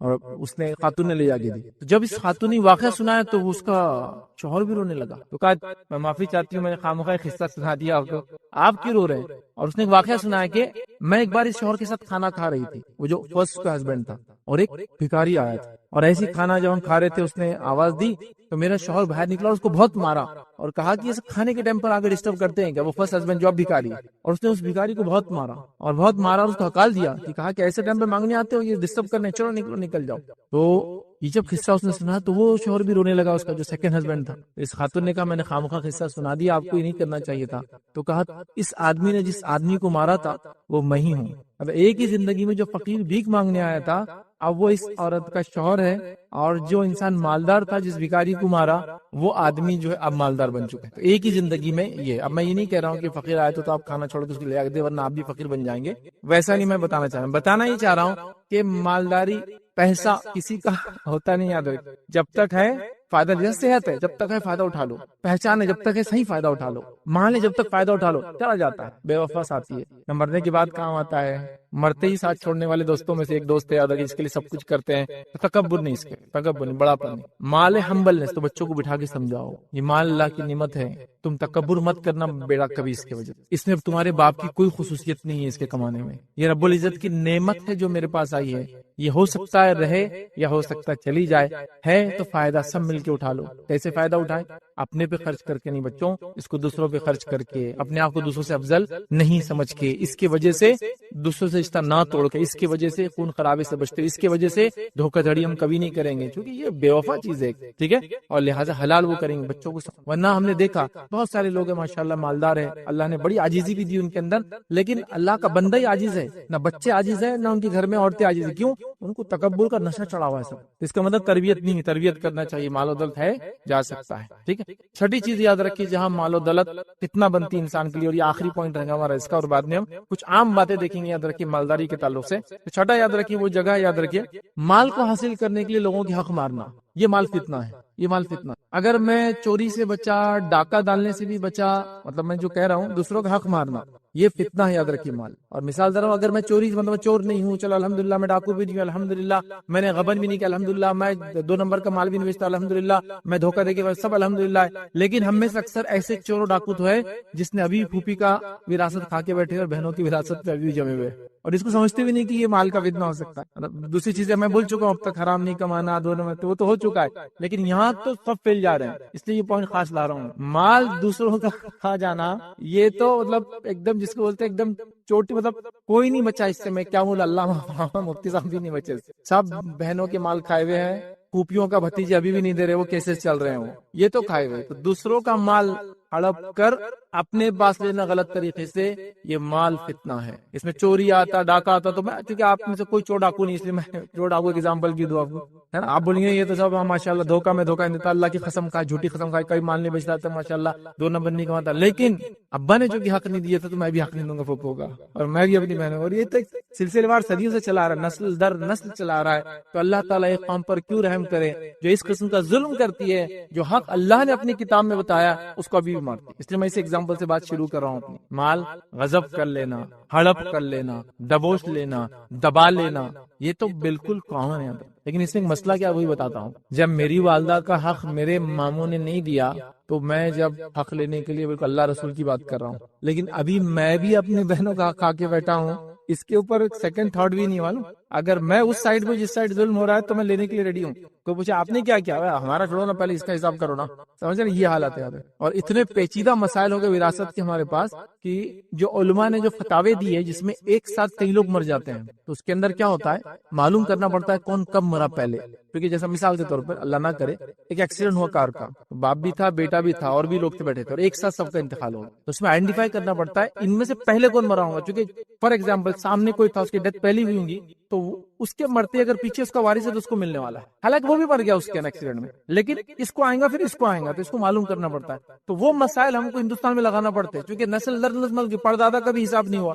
اور اس نے خاتون نے لے جا کے دی. تو جب اس خاتون نے واقعہ سنایا تو اس کا شوہر بھی رونے لگا. تو کہا میں معافی چاہتی ہوں, میں نے خامخواہ قصہ سنا دیا آپ کو, آپ کیوں رو رہے ہیں؟ اور اس نے ایک واقعہ سنایا کہ میں ایک بار اس شوہر کے ساتھ کھانا کھا رہی تھی, وہ جو فرسٹ کا ہسبینڈ تھا, اور ایک بھکاری آیا تھا, اور ایسی کھانا جب ہم کھا رہے تھے اس نے آواز دی تو میرا شوہر باہر نکلا اور اس کو بہت مارا اور کہا کہ یہ کھانے کے ٹائم پر آگے ڈسٹرب کرتے ہیں کیا, وہ فرسٹ ہسبینڈ جو اب بھکاری ہے. اور اس نے اس بھکاری کو بہت مارا اور اس کو ہکال دیا کہ کہا کہ ایسے ٹائم پہ مانگنے آتے ہو, یہ ڈسٹرب کرنے, چلو نکلو نکل جاؤ. تو یہ جب قصہ اس نے سنا تو وہ شوہر بھی رونے لگا, اس کا جو سیکنڈ ہسبینڈ تھا. اس خاتون نے کہا میں نے خامخواہ قصہ سنا دیا, آپ کو یہ نہیں کرنا چاہیے تھا. تو کہا اس آدمی نے جس آدمی کو مارا تھا وہ میں ہی ہوں. اب ایک ہی زندگی میں جو فقیر بھیک مانگنے آیا تھا اب وہ اس عورت کا شوہر ہے, اور جو انسان مالدار تھا جس بھکاری کو مارا وہ آدمی جو ہے اب مالدار بن چکا ہے. تو ایک ہی زندگی میں یہ. اب میں یہ نہیں کہہ رہا ہوں کہ فقیر آئے تو آپ کھانا چھوڑ کے اس کو لے آ دے ورنہ آپ بھی فقیر بن جائیں گے, ویسا نہیں میں بتانا چاہ رہا ہوں. بتانا ہی چاہ رہا ہوں کہ مالداری پیسہ کسی کا ہوتا نہیں, یاد رکھ, جب تک ہے فائدہ, جیسے صحت ہے جب تک ہے فائدہ اٹھا لو, پہچان ہے جب تک ہے صحیح فائدہ اٹھا لو, مال ہے جب تک فائدہ اٹھا لو, چلا جاتا ہے, بے وفا ساتھی ہے, نہ مرنے کے بعد کام آتا ہے. مرتے ہی ساتھ چھوڑنے والے دوستوں میں سے ایک دوست ہے, یاد رکھیں, اس کے لیے سب کچھ کرتے ہیں. تکبر نہیں, اس کے تکبر نہیں, بڑا پن نہیں. مال ہے ہمبلنس, تو بچوں کو بٹھا کے سمجھاؤ یہ مال اللہ کی نعمت ہے, تم تکبر مت کرنا بیڑا کبھی اس کے وجہ. اس میں تمہارے باپ کی کوئی خصوصیت نہیں ہے اس کے کمانے میں, یہ رب العزت کی نعمت ہے جو میرے پاس آئی ہے. یہ ہو سکتا ہے رہے یا ہو سکتا ہے چلی جائے, ہے تو فائدہ سب مل کے اٹھا لو. کیسے فائدہ اٹھائیں؟ اپنے پہ خرچ کر کے نہیں بچوں, اس کو دوسروں پہ خرچ کر کے, اپنے آپ کو دوسروں سے افضل نہیں سمجھ کے, اس کی وجہ سے دوسروں سے رشتہ نہ توڑ کے, اس کی وجہ سے خون خرابے سے بچتے, اس کی وجہ سے دھوکہ دھڑی ہم کبھی نہیں کریں گے, کیونکہ یہ بے وفا چیز ہے, ٹھیک ہے, اور لہٰذا حلال وہ کریں گے بچوں کو. ورنہ ہم نے دیکھا بہت سارے لوگ ہیں ماشاءاللہ مالدار ہے, اللہ نے بڑی عاجزی بھی دی ان کے اندر, لیکن اللہ کا بندہ ہی عاجز ہے, نہ بچے عاجز ہے نہ ان کے گھر میں عورتیں عاجز ہیں. کیوں؟ ان کو تکبر کا نشہ چڑھا ہوا ہے سب. اس کا مطلب تربیت نہیں ہے, تربیت کرنا چاہیے, مال و دولت ہے جا سکتا ہے, ٹھیک ہے. چھٹی چیز یاد رکھیے, جہاں مال و دولت فتنہ بنتی انسان کے لیے, اور یہ آخری پوائنٹ رہے گا ہمارا اس کا, اور بعد میں ہم کچھ عام باتیں دیکھیں گے, یاد رکھیے مالداری کے تعلق سے. تو چھٹا یاد رکھیے, وہ جگہ یاد رکھیے, مال کو حاصل کرنے کے لیے لوگوں کی حق مارنا, یہ مال فتنہ ہے, یہ مال فتنہ. اگر میں چوری سے بچا, ڈاکہ ڈالنے سے بھی بچا, مطلب میں جو کہہ رہا ہوں دوسروں کا حق مارنا, یہ فتنہ ہے, یاد رکھیے مال. اور مثال دے رہا ہوں, اگر میں چوری مطلب چور نہیں ہوں, چلو الحمدللہ, میں ڈاکو بھی نہیں ہوں الحمدللہ, میں نے غبن بھی نہیں کیا الحمدللہ, میں 2 نمبر کا مال بھی نہیں بیچتا الحمدللہ, میں دھوکہ دے کے سب الحمدللہ ہے. لیکن ہم میں سے اکثر ایسے چور و ڈاکو تو ہے جس نے ابھی پھوپھی کا وراثت کھا کے بیٹھے اور بہنوں کی وراثت پہ ابھی جمے ہوئے, اور اس کو سمجھتے بھی نہیں کہ یہ مال کا فتنہ ہو سکتا ہے. دوسری چیزیں میں بول چکا ہوں اب تک, حرام نہیں کمانا, دونوں میں تو وہ تو ہو چکا ہے, لیکن یہاں تو سب پھیل جا رہے ہیں, اس لیے یہ پوائنٹ خاص لا رہا ہوں. مال دوسروں کا کھا جانا, یہ تو مطلب ایک دم جس کو بولتے ہیں ایک دم چوٹی, مطلب کوئی نہیں بچا اس سے. میں کیا بولا, اللہ مفتی صاحب بھی نہیں بچے, سب بہنوں کے مال کھائے ہوئے ہیں, پھوپھیوں کا بھتیجے ابھی بھی نہیں دے رہے, وہ کیسے چل رہے ہیں, وہ یہ تو کھائے ہوئے. تو دوسروں کا مال ہڑپ کر اپنے پاس لینا غلط طریقے سے, یہ مال فتنہ ہے. اس میں چوری آتا, ڈاکہ آتا, تو میں کیونکہ آپ میں سے کوئی چور ڈاکو نہیں, اس لیے میں چور ڈاکو ایگزامپل بھی دوں آپ کو, ہے نا. آپ بولیں گے یہ تو سب ماشاءاللہ دھوکہ میں دھوکہ دیتا, اللہ کی قسم کھائے, جھوٹی قسم کھائے, کوئی مال نہیں بیچتا تھا ماشاءاللہ, 2 نمبر نہیں کماتا, لیکن ابا نے جو کہ حق نہیں دیا تھا تو میں بھی حق نہیں دوں گا پھوپھو کا, اور میں بھی اپنی بہنوں. اور یہ تو سلسلے وار صدیوں سے چلا رہا ہے, نسل در نسل چلا رہا ہے. تو اللہ تعالیٰ ایک قوم پر کیوں رحم کرے جو اس قسم کا ظلم کرتی ہے, جو حق اللہ نے اپنی کتاب میں بتایا اس کو ابھی بھی مارتی. اس لیے میں اس ایگزامپل سے بات شروع کر رہا ہوں. مال غضب کر لینا, ہڑپ کر لینا, دبوچ لینا, دبا لینا, یہ تو بالکل کامن ہے. لیکن اس میں ایک مسئلہ کیا, وہی بتاتا ہوں. جب میری والدہ کا حق میرے ماموں نے نہیں دیا تو میں جب حق لینے کے لیے بالکل اللہ رسول کی بات کر رہا ہوں, لیکن ابھی میں بھی اپنے بہنوں کا حق کھا کے بیٹھا ہوں, اس کے اوپر سیکنڈ تھاٹ بھی نہیں معلوم. اگر میں اس سائڈ پہ جس سائڈ ظلم ہو رہا ہے تو میں لینے کے لیے ریڈی ہوں. کوئی پوچھے آپ نے کیا کیا, ہمارا چھوڑو نا, پہلے اس کا حساب کرو نا, سمجھ رہے, یہ حالت ہے. اور اتنے پیچیدہ مسائل ہو گئے وراثت کے ہمارے پاس کہ جو علماء نے جو فتاوے دی ہے جس میں ایک ساتھ کئی لوگ مر جاتے ہیں, تو اس کے اندر کیا ہوتا ہے, معلوم کرنا پڑتا ہے کون کب مرا پہلے. کیونکہ جیسا مثال کے طور پر اللہ نہ کرے ایک ایکسیڈنٹ ہوا کار کا, باپ بھی تھا, بیٹا بھی تھا, اور بھی لوگ بیٹھے تھے, اور ایک ساتھ سب کا انتقال ہو گیا. تو اس میں آئیڈینٹیفائی کرنا پڑتا ہے ان میں سے پہلے کون مرا ہوگا. چونکہ فار ایگزامپل سامنے کوئی تھا, اس کی ڈیتھ پہلی ہوئی ہوں گی, تو اس کے مرتے اگر پیچھے اس کا وارث ہے تو اس کو ملنے والا ہے. حالانکہ وہ بھی مر گیا اس کے ایکسیڈنٹ میں, لیکن اس کو آئے گا پھر اس کو آئے گا, تو اس کو معلوم کرنا پڑتا ہے. تو وہ مسائل ہم کو ہندوستان میں لگانا پڑتے ہیں, کیونکہ نسل در نسل کے پردادا کا بھی حساب نہیں ہوا.